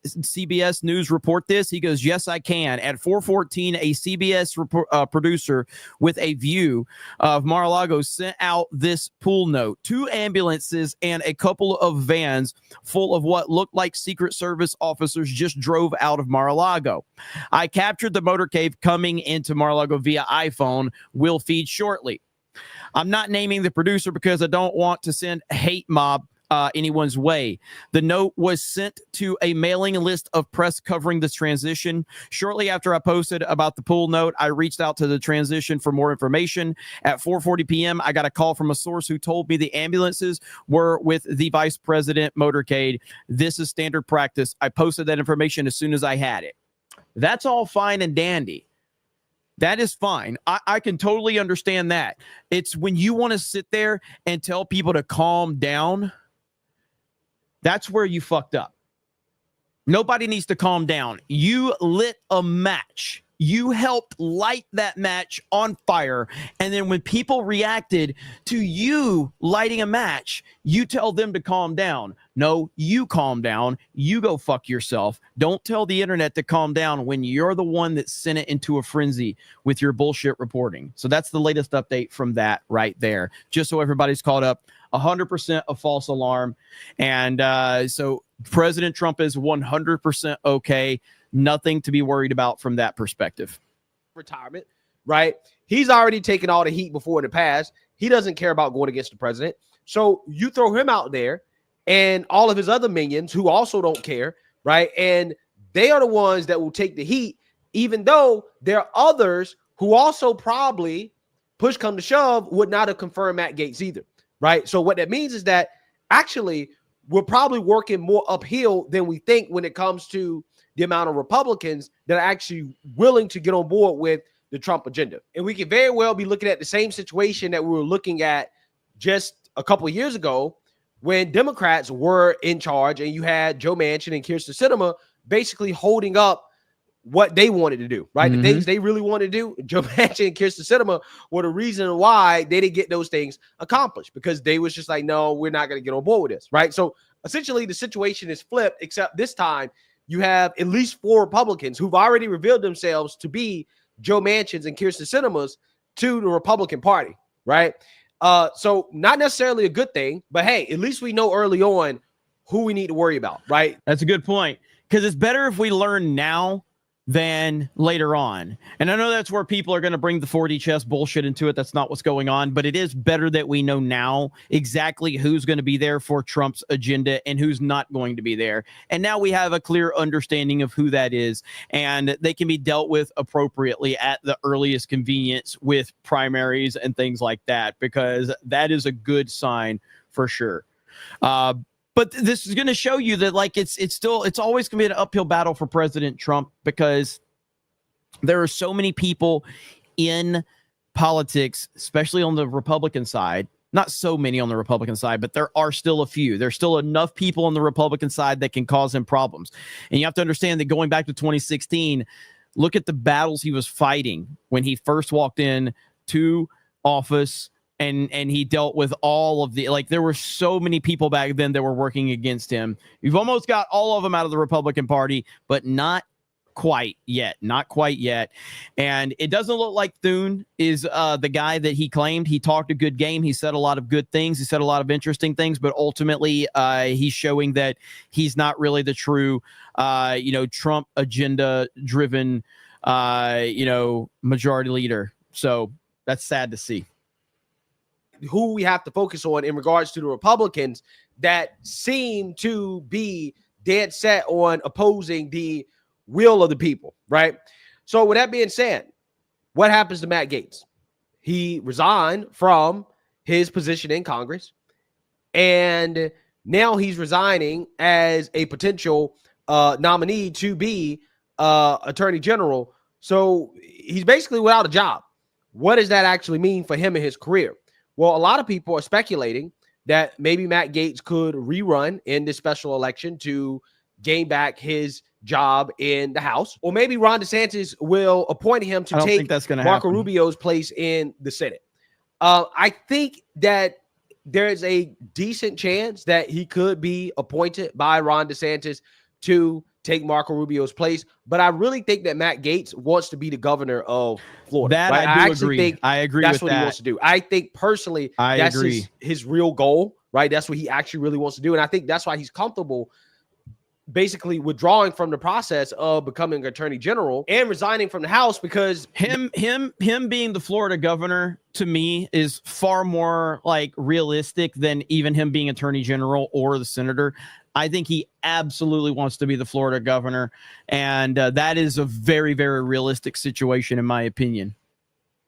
CBS News report this? He goes, yes, I can. At 4:14, a CBS producer with a view of Mar-a-Lago sent out this pool note. 2 ambulances and a couple of vans full of what looked like Secret Service officers just drove out of Mar-a-Lago. I captured the motorcade coming into Mar-a-Lago via iPhone. Will feed shortly. I'm not naming the producer because I don't want to send a hate mob anyone's way. The note was sent to a mailing list of press covering this transition. Shortly after I posted about the pool note, I reached out to the transition for more information. At 4:40 p.m., I got a call from a source who told me the ambulances were with the Vice President motorcade. This is standard practice. I posted that information as soon as I had it. That's all fine and dandy. That is fine. I can totally understand that. It's when you want to sit there and tell people to calm down, that's where you fucked up. Nobody needs to calm down. You lit a match. You helped light that match on fire. And then when people reacted to you lighting a match, you tell them to calm down. No, you calm down. You go fuck yourself. Don't tell the internet to calm down when you're the one that sent it into a frenzy with your bullshit reporting. So that's the latest update from that right there. Just so everybody's caught up. 100% a false alarm. And so President Trump is 100% okay. Nothing to be worried about from that perspective. Retirement, right? He's already taken all the heat before in the past. He doesn't care about going against the president. So you throw him out there and all of his other minions who also don't care, right? And they are the ones that will take the heat, even though there are others who also probably, push come to shove, would not have confirmed Matt Gaetz either, right? So what that means is that actually we're probably working more uphill than we think when it comes to the amount of Republicans that are actually willing to get on board with the Trump agenda. And we could very well be looking at the same situation that we were looking at just a couple of years ago when Democrats were in charge and you had Joe Manchin and Kyrsten Sinema basically holding up what they wanted to do, right? The things they really wanted to do, Joe Manchin and Kyrsten Sinema were the reason why they didn't get those things accomplished, because they was just like, no, we're not going to get on board with this, right? So essentially the situation is flipped, except this time you have at least 4 Republicans who've already revealed themselves to be Joe Manchin's and Kyrsten Sinema's to the Republican Party, right? So not necessarily a good thing, but hey, at least we know early on who we need to worry about, right? That's a good point, because it's better if we learn now than later on. And I know that's where people are going to bring the 4D chess bullshit into it. That's not what's going on, but it is better that we know now exactly who's going to be there for Trump's agenda and who's not going to be there. And now we have a clear understanding of who that is, and they can be dealt with appropriately at the earliest convenience with primaries and things like that, because that is a good sign for sure. But this is going to show you that, like, it's always going to be an uphill battle for President Trump, because there are so many people in politics, especially on the Republican side. Not so many on the Republican side, but there are still a few. There's still enough people on the Republican side that can cause him problems. And you have to understand that going back to 2016, look at the battles he was fighting when he first walked in to office. And he dealt with all of the, like, there were so many people back then that were working against him. You've almost got all of them out of the Republican Party, but not quite yet. Not quite yet. And it doesn't look like Thune is the guy that he claimed. He talked a good game. He said a lot of good things. He said a lot of interesting things, but ultimately he's showing that he's not really the true, Trump agenda driven, majority leader. So that's sad to see. Who we have to focus on in regards to the Republicans that seem to be dead set on opposing the will of the people, right? So with that being said, what happens to Matt Gaetz? He resigned from his position in Congress, and now he's resigning as a potential nominee to be Attorney General. So he's basically without a job. What does that actually mean for him and his career? Well, a lot of people are speculating that maybe Matt Gaetz could rerun in this special election to gain back his job in the House, or maybe Ron DeSantis will appoint him to take Marco Rubio's place in the Senate. I think that there is a decent chance that he could be appointed by Ron DeSantis to take Marco Rubio's place, but I really think that Matt Gaetz wants to be the governor of Florida. That right? I agree. Think I agree. That's with what that. he wants to do. I think personally, that's his real goal, right? That's what he actually really wants to do, and I think that's why he's comfortable basically withdrawing from the process of becoming Attorney General and resigning from the House, because him being the Florida governor to me is far more like realistic than even him being Attorney General or the senator. I think he absolutely wants to be the Florida governor, and that is a very, very realistic situation in my opinion.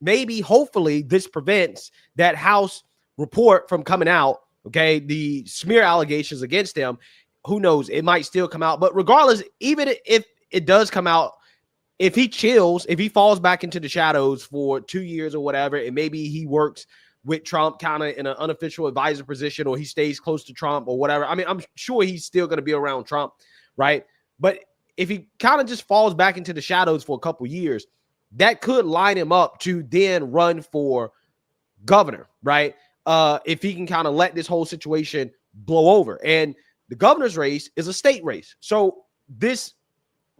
Maybe, hopefully, this prevents that House report from coming out, okay, the smear allegations against him. Who knows? It might still come out. But regardless, even if it does come out, if he chills, if he falls back into the shadows for 2 years or whatever, and maybe he works with Trump kind of in an unofficial advisor position, or he stays close to Trump or whatever. I mean, I'm sure he's still going to be around Trump, right? But if he kind of just falls back into the shadows for a couple years, that could line him up to then run for governor, right? If he can kind of let this whole situation blow over. And the governor's race is a state race. So this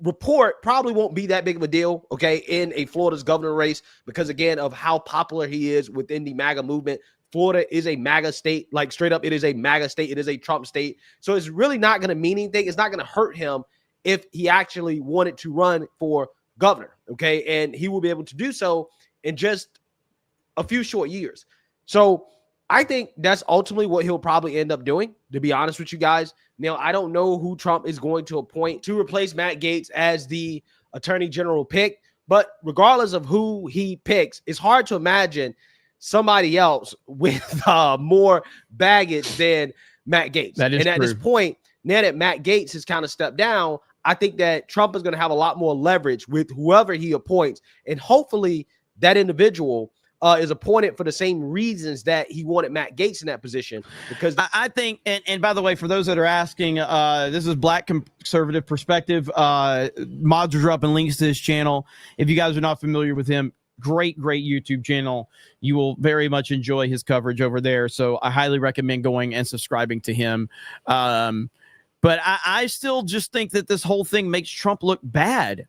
report probably won't be that big of a deal, okay, in a Florida's governor race, because again of how popular he is within the MAGA movement. Florida is a MAGA state, like straight up, it is a MAGA state. It is a Trump state. So it's really not going to mean anything. It's not going to hurt him if he actually wanted to run for governor, okay? And he will be able to do so in just a few short years. So I think that's ultimately what he'll probably end up doing, to be honest with you guys. Now, I don't know who Trump is going to appoint to replace Matt Gaetz as the attorney general pick, but regardless of who he picks, it's hard to imagine somebody else with more baggage than Matt Gaetz. That is and at true. this point, now that Matt Gaetz has kind of stepped down, I think that Trump is going to have a lot more leverage with whoever he appoints. And hopefully that individual is appointed for the same reasons that he wanted Matt Gaetz in that position. Because I think, and by the way, for those that are asking, this is Black Conservative Perspective. Mods are dropping links to his channel. If you guys are not familiar with him, great YouTube channel. You will very much enjoy his coverage over there. So I highly recommend going and subscribing to him. But I still just think that this whole thing makes Trump look bad.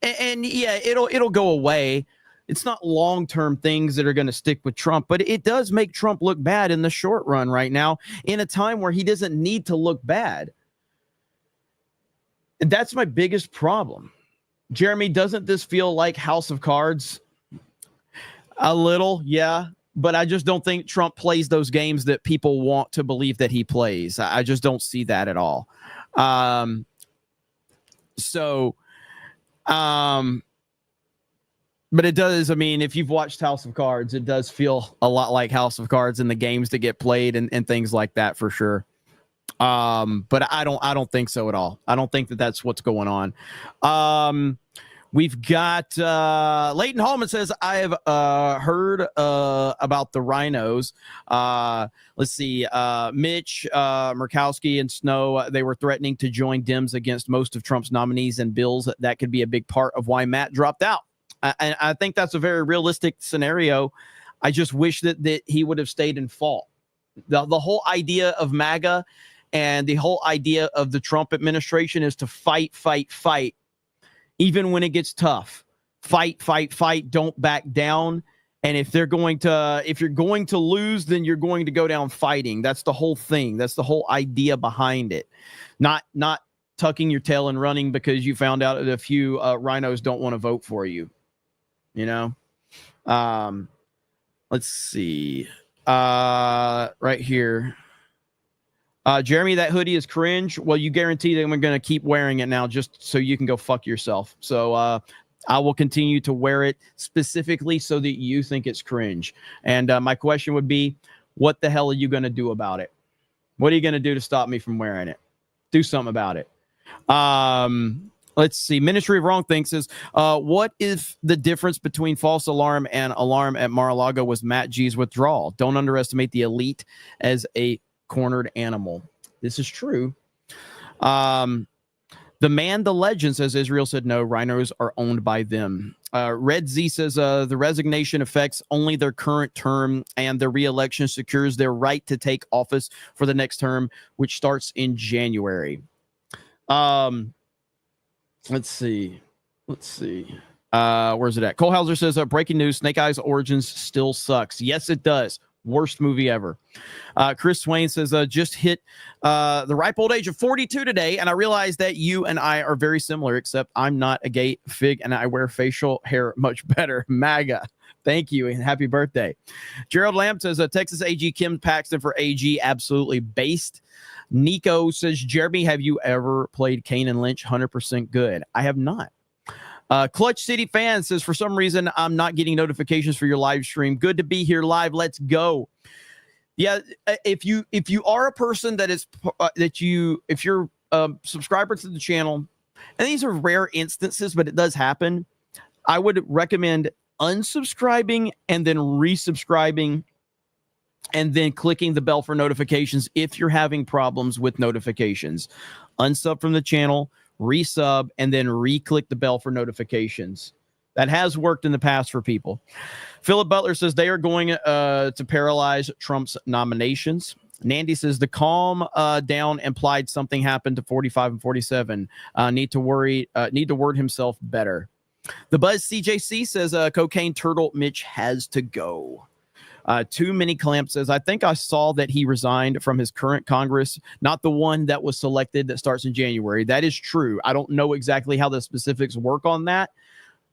And yeah, it'll go away. It's not long-term things that are going to stick with Trump, but it does make Trump look bad in the short run right now, in a time where he doesn't need to look bad. And that's my biggest problem. Jeremy, doesn't this feel like House of Cards? A little, yeah. But I just don't think Trump plays those games that people want to believe that he plays. I just don't see that at all. But it does, I mean, if you've watched House of Cards, it does feel a lot like House of Cards and the games that get played and things like that for sure. But I don't think so at all. I don't think that that's what's going on. We've got Leighton Hallman says, I have heard about the rhinos. Let's see. Mitch, Murkowski, and Snow, they were threatening to join Dems against most of Trump's nominees and bills. That could be a big part of why Matt dropped out. I think that's a very realistic scenario. I just wish that he would have stayed in fall. The whole idea of MAGA and the whole idea of the Trump administration is to fight, even when it gets tough. Fight, don't back down. And if you're going to lose, then you're going to go down fighting. That's the whole thing. That's the whole idea behind it. Not tucking your tail and running because you found out that a few rhinos don't want to vote for you. You know, let's see, right here. Jeremy, that hoodie is cringe. Well, you guarantee that I'm going to keep wearing it now just so you can go fuck yourself. So I will continue to wear it specifically so that you think it's cringe. And my question would be, what the hell are you going to do about it? What are you going to do to stop me from wearing it? Do something about it. Let's see. Ministry of Wrong Things says, what is the difference between false alarm and alarm at Mar-a-Lago was Matt G's withdrawal? Don't underestimate the elite as a cornered animal. This is true. The man, the legend says Israel said no, rhinos are owned by them. Red Z says the resignation affects only their current term and their re-election secures their right to take office for the next term, which starts in January. Let's see. Where's it at? Cole Hauser says, breaking news, Snake Eyes Origins still sucks. Yes, it does. Worst movie ever. Chris Swain says, just hit the ripe old age of 42 today, and I realize that you and I are very similar, except I'm not a gay fig, and I wear facial hair much better. MAGA. Thank you, and happy birthday. Gerald Lamb says, Texas AG Kim Paxton for AG, absolutely based. Nico says, Jeremy, have you ever played Kane and Lynch? 100% good. I have not. Clutch City Fan says, for some reason, I'm not getting notifications for your live stream. Good to be here live. Let's go. Yeah, if you are a person that is if you're a subscriber to the channel, and these are rare instances, but it does happen, I would recommend unsubscribing and then resubscribing and then clicking the bell for notifications if you're having problems with notifications. Unsub from the channel, resub, and then re-click the bell for notifications. That has worked in the past for people. Philip Butler says they are going to paralyze Trump's nominations. Nandy says the calm down implied something happened to 45 and 47. Need to word himself better. The Buzz CJC says cocaine turtle Mitch has to go. Too Many Clamp says, I think I saw that he resigned from his current Congress, not the one that was selected that starts in January. That is true. I don't know exactly how the specifics work on that,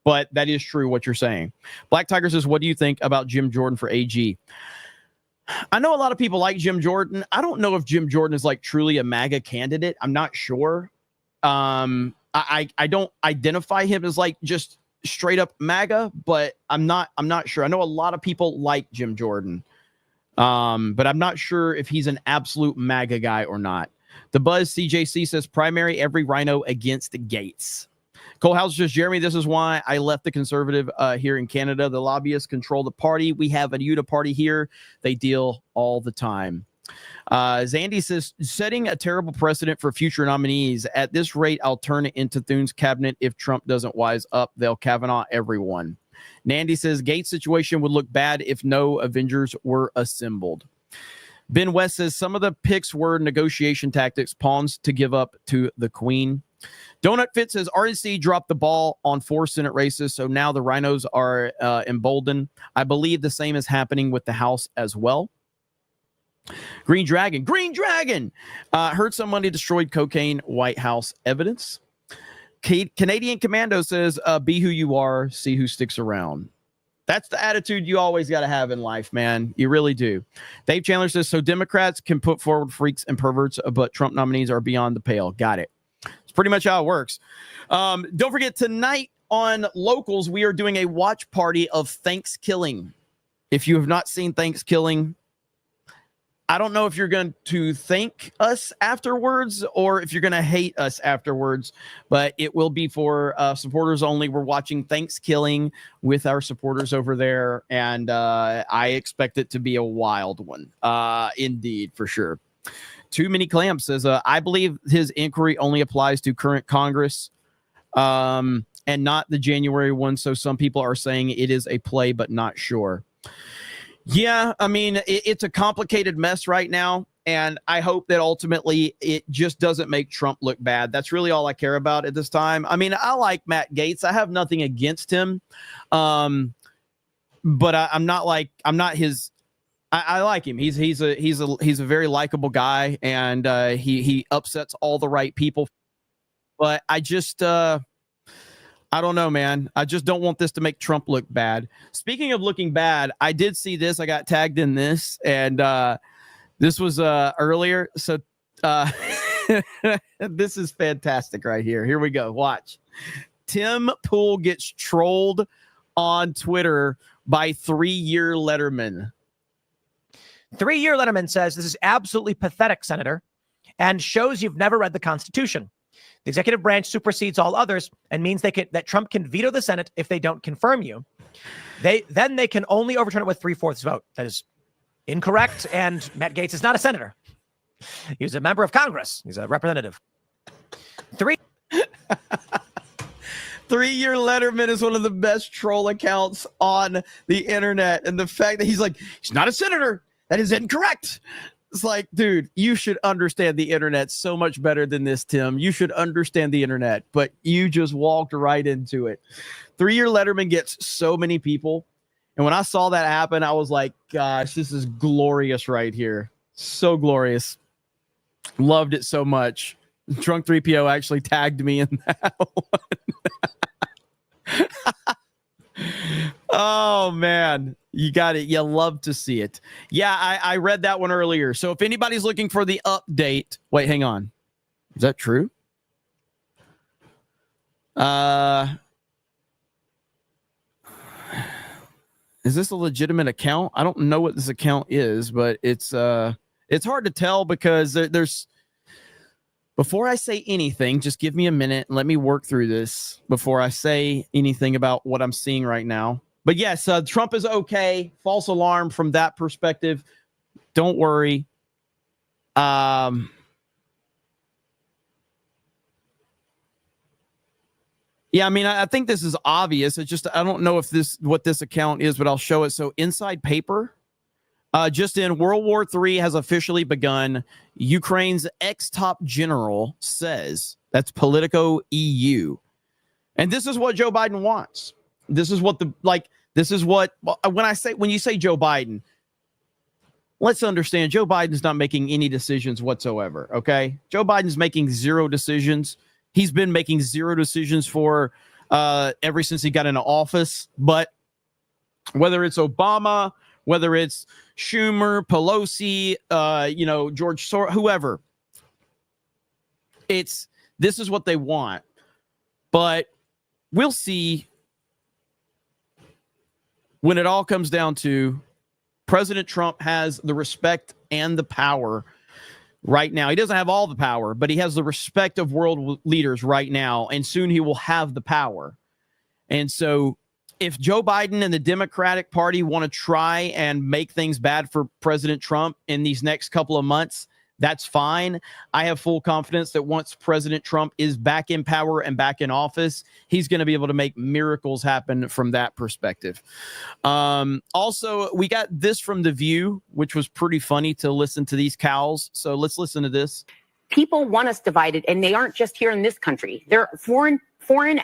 but that is true what you're saying. Black Tiger says, what do you think about Jim Jordan for AG? I know a lot of people like Jim Jordan. I don't know if Jim Jordan is like truly a MAGA candidate. I'm not sure. I don't identify him as like just straight up MAGA, but I'm not sure. I know a lot of people like Jim Jordan. But I'm not sure if he's an absolute MAGA guy or not. The Buzz CJC says primary every rhino against Gaetz. Cole Hauser says, Jeremy, this is why I left the conservative here in Canada. The lobbyists control the party. We have a UTA party here. They deal all the time. Zandy says, setting a terrible precedent for future nominees. At this rate, I'll turn it into Thune's cabinet. If Trump doesn't wise up, they'll Kavanaugh everyone. Nandy says, Gates situation would look bad if no Avengers were assembled. Ben West says, some of the picks were negotiation tactics, pawns to give up to the Queen. Donut Fit says, RNC dropped the ball on 4 Senate races, so now the rhinos are emboldened. I believe the same is happening with the House as well. Green Dragon heard somebody destroyed cocaine White House evidence. Canadian Commando says, be who you are, see who sticks around. That's the attitude you always got to have in life, man. You really do. Dave Chandler says, so Democrats can put forward freaks and perverts, but Trump nominees are beyond the pale. Got it. It's pretty much how it works. Don't forget, tonight on Locals, we are doing a watch party of Thanksgiving. If you have not seen Thanksgiving, I don't know if you're going to thank us afterwards or if you're going to hate us afterwards, but it will be for supporters only. We're watching Thanksgiving with our supporters over there, and I expect it to be a wild one. Indeed, for sure. Too Many Clamps says, I believe his inquiry only applies to current Congress and not the January one. So some people are saying it is a play, but not sure. Yeah, I mean, it's a complicated mess right now. And I hope that ultimately it just doesn't make Trump look bad. That's really all I care about at this time. I mean, I like Matt Gaetz. I have nothing against him. But I'm not his. I like him. He's a very likable guy, and he upsets all the right people. But I just I don't know, man. I just don't want this to make Trump look bad. Speaking of looking bad, I did see this. I got tagged in this, and this was earlier. So this is fantastic right here. Here we go. Watch. Tim Pool gets trolled on Twitter by 3-year Letterman. 3-year Letterman says this is absolutely pathetic, Senator, and shows you've never read the Constitution. The executive branch supersedes all others and means that Trump can veto the Senate if they don't confirm you. They can only overturn it with 3/4 vote. That is incorrect, and Matt Gaetz is not a senator. He's a member of Congress. He's a representative. 3-year Letterman is one of the best troll accounts on the internet, and the fact that he's like, he's not a senator. That is incorrect. It's like, dude, you should understand the internet so much better than this, Tim. You should understand the internet, but you just walked right into it. 3-year Letterman gets so many people. And when I saw that happen, I was like, gosh, this is glorious right here. So glorious. Loved it so much. Drunk 3PO actually tagged me in that one. Oh, man. You got it. You love to see it. Yeah, I read that one earlier. So if anybody's looking for the update, wait, hang on. Is that true? Is this a legitimate account? I don't know what this account is, but it's hard to tell because there's. Before I say anything, just give me a minute and let me work through this before I say anything about what I'm seeing right now. But yes, Trump is okay. False alarm from that perspective. Don't worry. Yeah, I mean, I think this is obvious. It's just I don't know if what this account is, but I'll show it. So Inside Paper, just in World War III has officially begun. Ukraine's ex-top general says that's Politico EU. And this is what Joe Biden wants. This is what when you say Joe Biden, let's understand Joe Biden's not making any decisions whatsoever. Okay. Joe Biden's making zero decisions. He's been making zero decisions for ever since he got into office. But whether it's Obama, whether it's Schumer, Pelosi, George Soros, whoever, this is what they want. But we'll see when it all comes down to President Trump has the respect and the power right now. He doesn't have all the power, but he has the respect of world leaders right now, and soon he will have the power. And so if Joe Biden and the Democratic Party want to try and make things bad for President Trump in these next couple of months, that's fine. I have full confidence that once President Trump is back in power and back in office, he's going to be able to make miracles happen from that perspective. Also, we got this from The View, which was pretty funny to listen to these cows. So let's listen to this. People want us divided, and they aren't just here in this country. They're foreign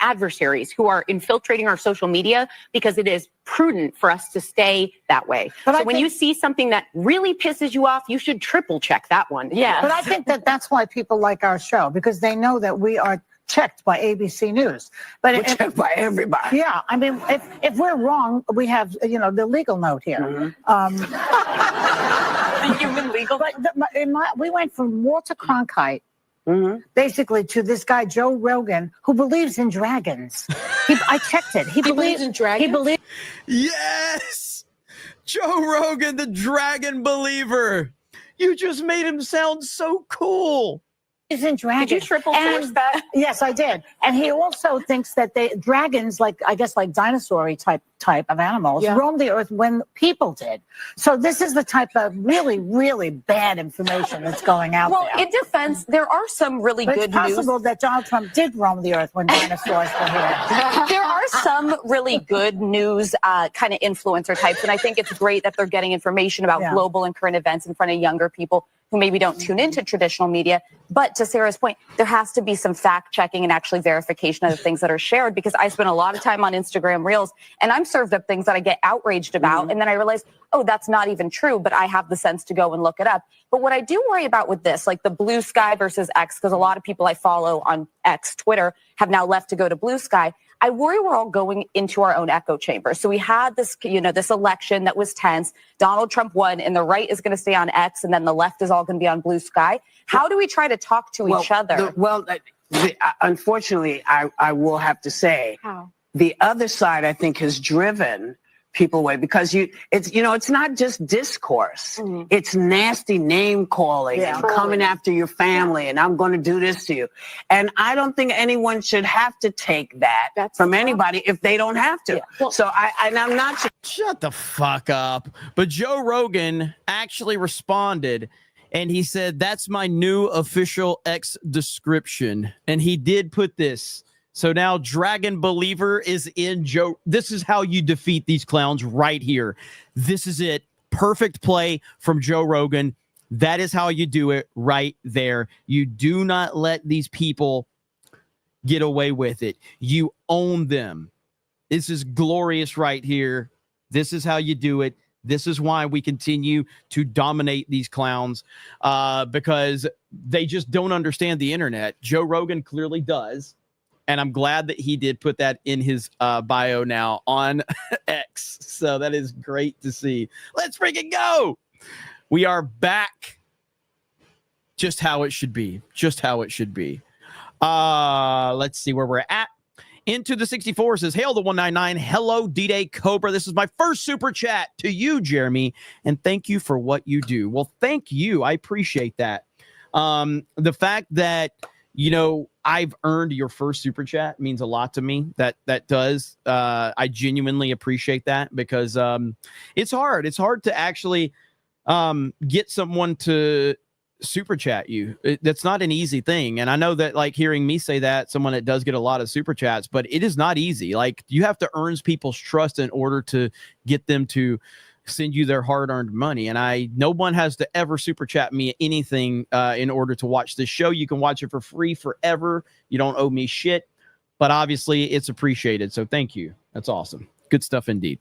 adversaries who are infiltrating our social media because it is prudent for us to stay that way. But so when you see something that really pisses you off, you should triple check that one. Yeah. But I think that's why people like our show, because they know that we are checked by ABC News. But we're checked by everybody. Yeah. I mean, if we're wrong, we have, the legal note here. The human legal. But we went from Walter Cronkite basically to this guy, Joe Rogan, who believes in dragons. I checked it. He believes in dragons? Yes! Joe Rogan, the dragon believer. You just made him sound so cool. He's in dragons. Did you triple source that? Yes, I did. And he also thinks that dragons, like dinosaur type of animals, roamed the earth when people did. So this is the type of really, really bad information that's going out there. Well, in defense, there are some really good news. It's possible that Donald Trump did roam the earth when dinosaurs were here. There are some really good news kind of influencer types, and I think it's great that they're getting information about global and current events in front of younger people who maybe don't tune into traditional media. But to Sarah's point, there has to be some fact checking and actually verification of the things that are shared, because I spend a lot of time on Instagram Reels and I'm served up things that I get outraged about. And then I realize, oh, that's not even true, but I have the sense to go and look it up. But what I do worry about with this, like the Blue Sky versus X, because a lot of people I follow on X, Twitter, have now left to go to Blue Sky. I worry we're all going into our own echo chamber. So we had this, this election that was tense. Donald Trump won, and the right is going to stay on X, and then the left is all going to be on Blue Sky. How do we try to talk to each other? Unfortunately, I will have to say, the other side, I think, has driven people away, because it's not just discourse. It's nasty name calling and coming after your family, and I'm going to do this to you. And I don't think anyone should have to take that from anybody if they don't have to. Well, so I'm not. Shut the fuck up. But Joe Rogan actually responded, and he said, "That's my new official X description." And he did put this. So now Dragon Believer is in Joe. This is how you defeat these clowns right here. This is it. Perfect play from Joe Rogan. That is how you do it right there. You do not let these people get away with it. You own them. This is glorious right here. This is how you do it. This is why we continue to dominate these clowns, because they just don't understand the internet. Joe Rogan clearly does. And I'm glad that he did put that in his bio now on X. So that is great to see. Let's freaking go. We are back. Just how it should be. Just how it should be. Let's see where we're at. Into the 64 says, hail the 199. Hello, D-Day Cobra. This is my first super chat to you, Jeremy. And thank you for what you do. Well, thank you. I appreciate that. The fact that, I've earned your first super chat means a lot to me. That does. I genuinely appreciate that, because it's hard. It's hard to actually get someone to super chat you. That's not an easy thing. And I know that, like, hearing me say that, someone that does get a lot of super chats, but it is not easy. Like, you have to earn people's trust in order to get them to send you their hard-earned money. And no one has to ever super chat me anything in order to watch this show. You can watch it for free forever. You don't owe me shit, but obviously it's appreciated. So thank you. That's awesome. Good stuff indeed.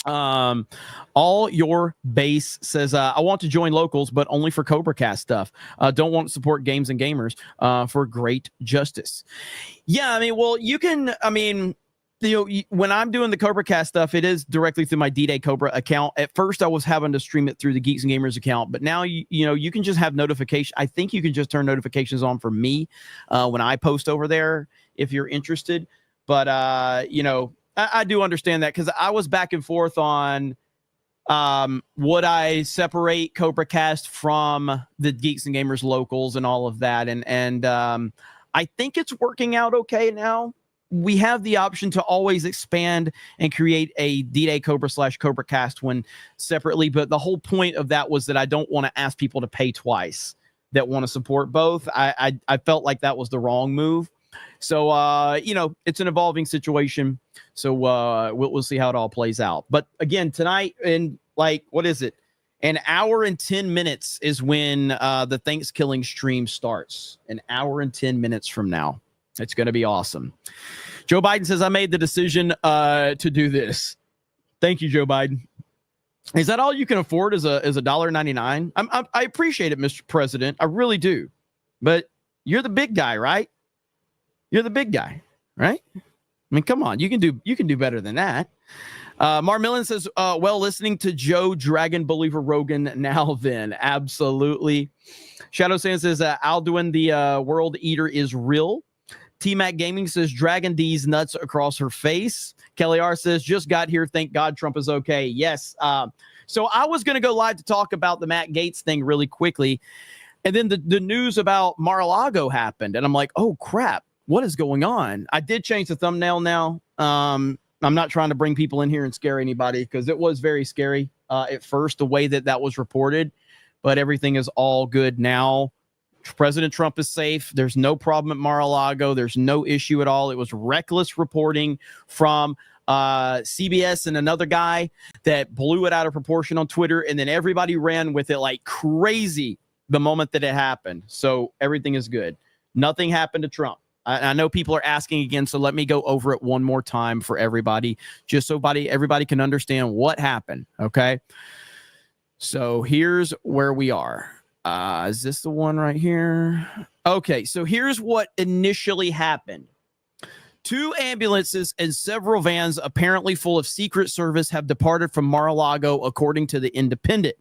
All your base says, I want to join locals, but only for CobraCast stuff. Don't want to support games and gamers for great justice. Yeah, I mean, well, you can, I mean, when I'm doing the CobraCast stuff, it is directly through my D-Day Cobra account. At first, I was having to stream it through the Geeks and Gamers account, but now, you can just have notifications. I think you can just turn notifications on for me when I post over there if you're interested. But, I do understand that, because I was back and forth on would I separate CobraCast from the Geeks and Gamers locals and all of that. And I think it's working out okay now. We have the option to always expand and create a D-Day Cobra / CobraCast one separately. But the whole point of that was that I don't want to ask people to pay twice that want to support both. I felt like that was the wrong move. So, it's an evolving situation. So we'll see how it all plays out. But again, tonight, in what is it? An hour and 10 minutes is when the Thanksgiving stream starts. An hour and 10 minutes from now. It's going to be awesome. Joe Biden says, I made the decision to do this. Thank you, Joe Biden. Is that all you can afford is $1.99? I appreciate it, Mr. President. I really do. But you're the big guy, right? You're the big guy, right? I mean, come on, you can do better than that. Mar Millen says, listening to Joe Dragon Believer Rogan now then. Absolutely. Shadow Sand says, Alduin the World Eater is real. T-Mac Gaming says, Dragon D's nuts across her face. Kelly R says, just got here. Thank God Trump is okay. Yes. So I was going to go live to talk about the Matt Gaetz thing really quickly. And then the news about Mar-a-Lago happened. And I'm like, oh, crap. What is going on? I did change the thumbnail now. I'm not trying to bring people in here and scare anybody, because it was very scary at first, the way that was reported. But everything is all good now. President Trump is safe. There's no problem at Mar-a-Lago. There's no issue at all. It was reckless reporting from CBS and another guy that blew it out of proportion on Twitter. And then everybody ran with it like crazy the moment that it happened. So everything is good. Nothing happened to Trump. I know people are asking again, so let me go over it one more time for everybody, just so everybody can understand what happened, okay? So here's where we are. Is this the one right here? Okay, so here's what initially happened. 2 ambulances and several vans apparently full of Secret Service have departed from Mar-a-Lago, according to The Independent.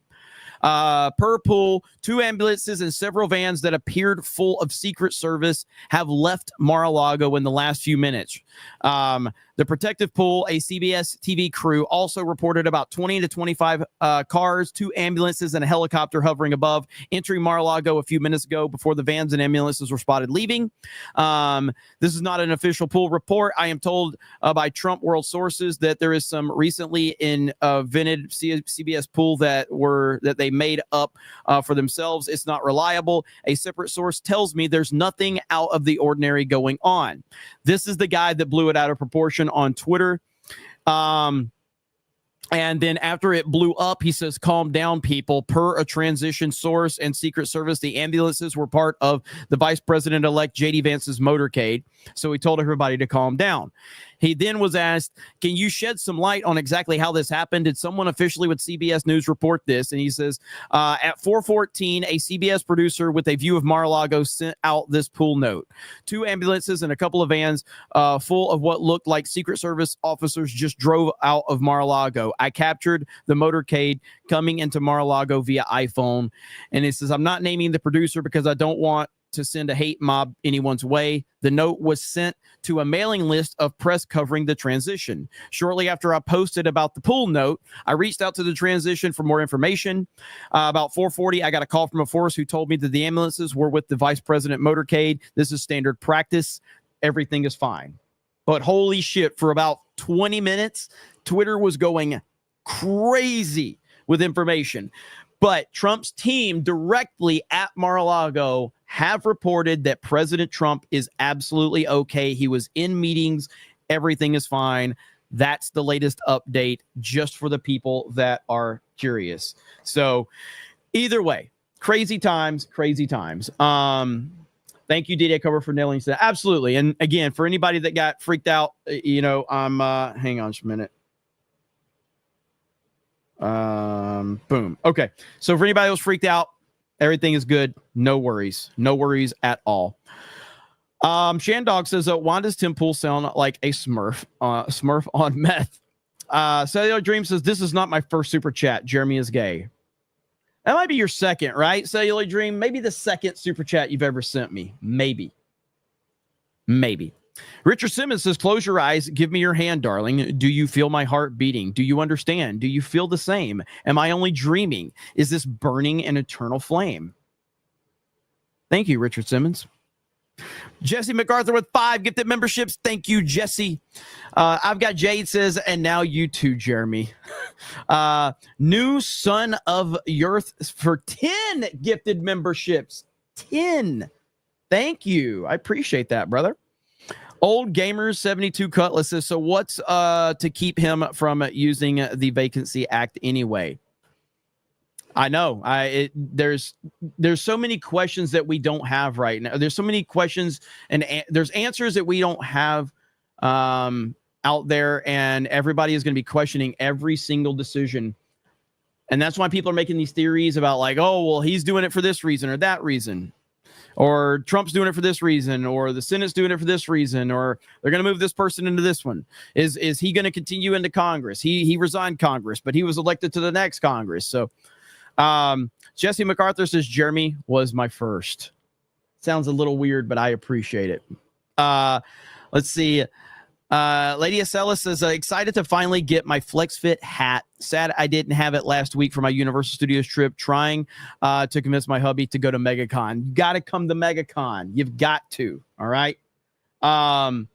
Per pool, 2 ambulances and several vans that appeared full of Secret Service have left Mar-a-Lago in the last few minutes. The protective pool, a CBS TV crew, also reported about 20 to 25 cars, 2 ambulances, and a helicopter hovering above, entering Mar-a-Lago a few minutes ago before the vans and ambulances were spotted leaving. This is not an official pool report. I am told by Trump World sources that there is some recently invented CBS pool that they made up for themselves. It's not reliable. A separate source tells me there's nothing out of the ordinary going on. This is the guy that blew it out of proportion on Twitter. And then after it blew up, he says, calm down, people. Per a transition source and Secret Service, the ambulances were part of the Vice President-elect J.D. Vance's motorcade. So he told everybody to calm down. He then was asked, can you shed some light on exactly how this happened? Did someone officially with CBS News report this? And he says, at 4:14, a CBS producer with a view of Mar-a-Lago sent out this pool note. 2 ambulances and a couple of vans full of what looked like Secret Service officers just drove out of Mar-a-Lago. I captured the motorcade coming into Mar-a-Lago via iPhone. And it says, I'm not naming the producer because I don't want to send a hate mob anyone's way. The note was sent to a mailing list of press covering the transition. Shortly after I posted about the pool note, I reached out to the transition for more information. About 4:40, I got a call from a force who told me that the ambulances were with the Vice President motorcade. This is standard practice. Everything is fine. But holy shit, for about 20 minutes, Twitter was going crazy with information. But Trump's team directly at Mar-a-Lago have reported that President Trump is absolutely okay. He was in meetings. Everything is fine. That's the latest update just for the people that are curious. So either way, crazy times, crazy times. Thank you, DJ Cobra, for nailing that. Absolutely. And again, for anybody that got freaked out, hang on just a minute. Boom. Okay. So for anybody that was freaked out, everything is good. No worries. No worries at all. Shandog says, why does Tim Pool sound like a Smurf on meth? Cellular Dream says, this is not my first super chat. Jeremy is gay. That might be your second, right? Cellular Dream, maybe the second super chat you've ever sent me. Maybe. Richard Simmons says, close your eyes. Give me your hand, darling. Do you feel my heart beating? Do you understand? Do you feel the same? Am I only dreaming? Is this burning an eternal flame? Thank you, Richard Simmons. Jesse MacArthur with 5 gifted memberships. Thank you, Jesse. I've got Jade says, and now you too, Jeremy. New Son of Earth for 10 gifted memberships. 10. Thank you. I appreciate that, brother. Old Gamers 72 Cutlass says, so what's to keep him from using the Vacancy Act anyway? I know. There's so many questions that we don't have right now. There's so many questions and there's answers that we don't have out there, and everybody is going to be questioning every single decision. And that's why people are making these theories about like, oh, well, he's doing it for this reason or that reason, or Trump's doing it for this reason, or the Senate's doing it for this reason, or they're going to move this person into this one. Is he going to continue into Congress? He resigned Congress, but he was elected to the next Congress. So Jesse MacArthur says Jeremy was my first. Sounds a little weird, but I appreciate it. Let's see. Lady Acela says, excited to finally get my FlexFit hat. Sad I didn't have it last week for my Universal Studios trip. Trying to convince my hubby to go to MegaCon. You got to come to MegaCon. You've got to. All right. And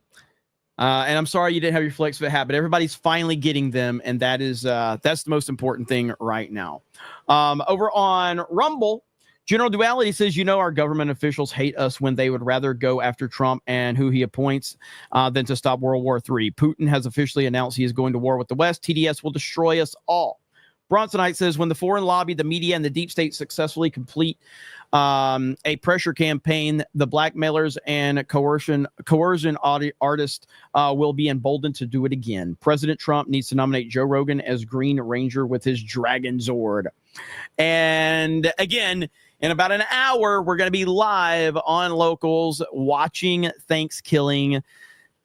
I'm sorry you didn't have your FlexFit hat, but everybody's finally getting them, and that's the most important thing right now. Over on Rumble, General Duality says, our government officials hate us when they would rather go after Trump and who he appoints than to stop World War III. Putin has officially announced he is going to war with the West. TDS will destroy us all. Bronsonite says, when the foreign lobby, the media, and the deep state successfully complete a pressure campaign, the blackmailers and coercion artists will be emboldened to do it again. President Trump needs to nominate Joe Rogan as Green Ranger with his Dragon Zord. And again, in about an hour, we're going to be live on Locals watching Thanksgiving.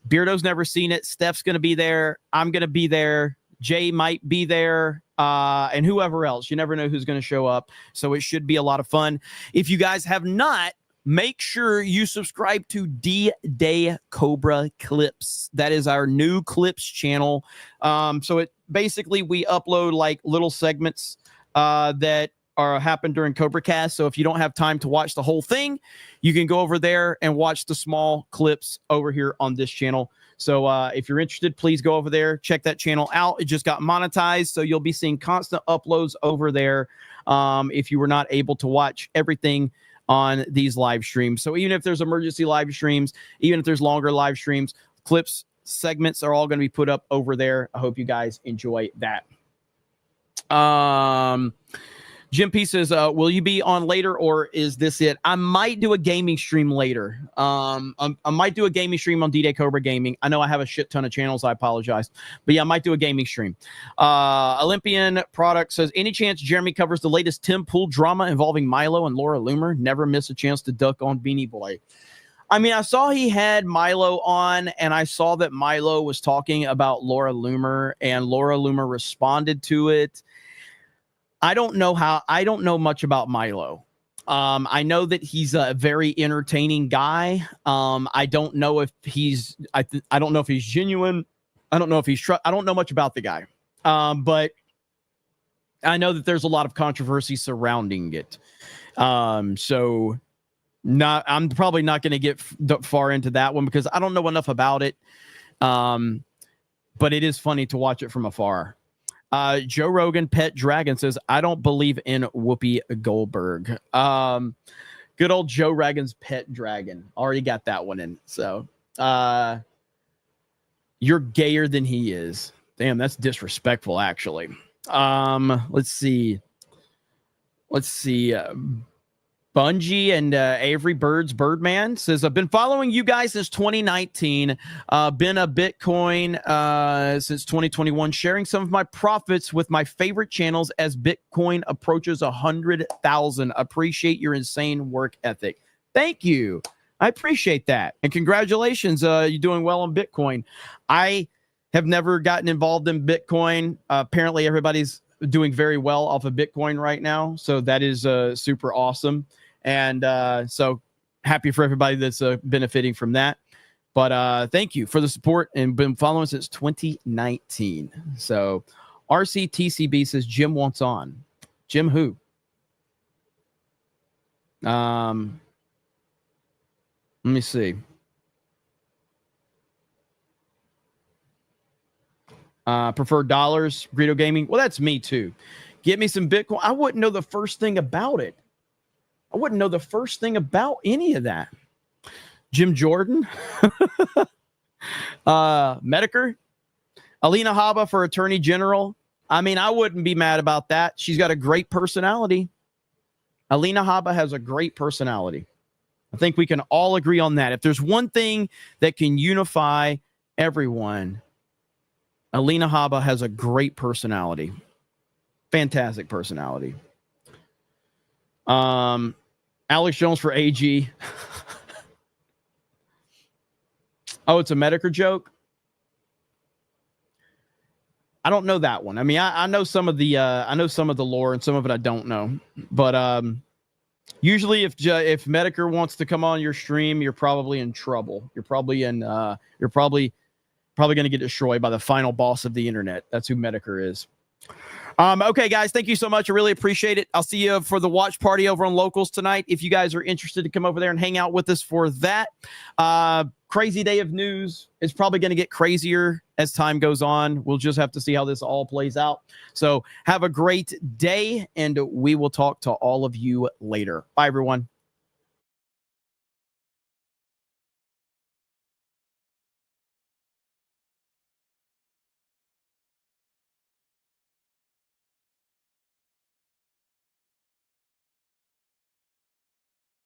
Beardo's never seen it. Steph's going to be there. I'm going to be there. Jay might be there. And whoever else. You never know who's going to show up. So it should be a lot of fun. If you guys have not, make sure you subscribe to D-Day Cobra Clips. That is our new Clips channel. So it basically, we upload like little segments that happen during CobraCast. So if you don't have time to watch the whole thing, you can go over there and watch the small clips over here on this channel. So if you're interested, please go over there, check that channel out. It just got monetized, so you'll be seeing constant uploads over there if you were not able to watch everything on these live streams. So even if there's emergency live streams, even if there's longer live streams, clips, segments are all going to be put up over there. I hope you guys enjoy that. Jim P says, will you be on later, or is this it? I might do a gaming stream later. I might do a gaming stream on D-Day Cobra Gaming. I know I have a shit ton of channels. I apologize. But yeah, I might do a gaming stream. Olympian Product says, any chance Jeremy covers the latest Tim Pool drama involving Milo and Laura Loomer? Never miss a chance to duck on Beanie Boy. I mean, I saw he had Milo on, and I saw that Milo was talking about Laura Loomer, and Laura Loomer responded to it. I don't know much about Milo. I know that he's a very entertaining guy. I don't know if he's, I don't know if he's genuine. I don't know if he's, I don't know much about the guy. But I know that there's a lot of controversy surrounding it. So I'm probably not going to get far into that one because I don't know enough about it. But it is funny to watch it from afar. Joe Rogan Pet Dragon says, I don't believe in Whoopi Goldberg. Good old Joe Rogan's Pet Dragon. Already got that one in. So you're gayer than he is. Damn, that's disrespectful, actually. Let's see. Bungie and Avery Birdman says, I've been following you guys since 2019. Been a Bitcoin since 2021, sharing some of my profits with my favorite channels as Bitcoin approaches 100,000. Appreciate your insane work ethic. Thank you. I appreciate that. And congratulations. You're doing well on Bitcoin. I have never gotten involved in Bitcoin. Apparently everybody's doing very well off of Bitcoin right now. So that is super awesome. And so happy for everybody that's benefiting from that. But thank you for the support and been following since 2019. So RCTCB says Jim wants on. Jim who? Let me see. Prefer dollars, Greedo Gaming. Well, that's me too. Get me some Bitcoin. I wouldn't know the first thing about it. I wouldn't know the first thing about any of that. Jim Jordan. Medicare. Alina Habba for Attorney General. I mean, I wouldn't be mad about that. She's got a great personality. Alina Habba has a great personality. I think we can all agree on that. If there's one thing that can unify everyone, Alina Habba has a great personality. Fantastic personality. Alex Jones for AG. Oh, it's a Medicare joke? I don't know that one. I mean, I know some of the lore and some of it I don't know. But usually if Medicare wants to come on your stream, you're probably in trouble. You're probably going to get destroyed by the final boss of the internet. That's who Medicare is. Okay, guys, thank you so much. I really appreciate it. I'll see you for the watch party over on Locals tonight. If you guys are interested to come over there and hang out with us for that. Crazy day of news. It's probably going to get crazier as time goes on. We'll just have to see how this all plays out. So have a great day, and we will talk to all of you later. Bye, everyone.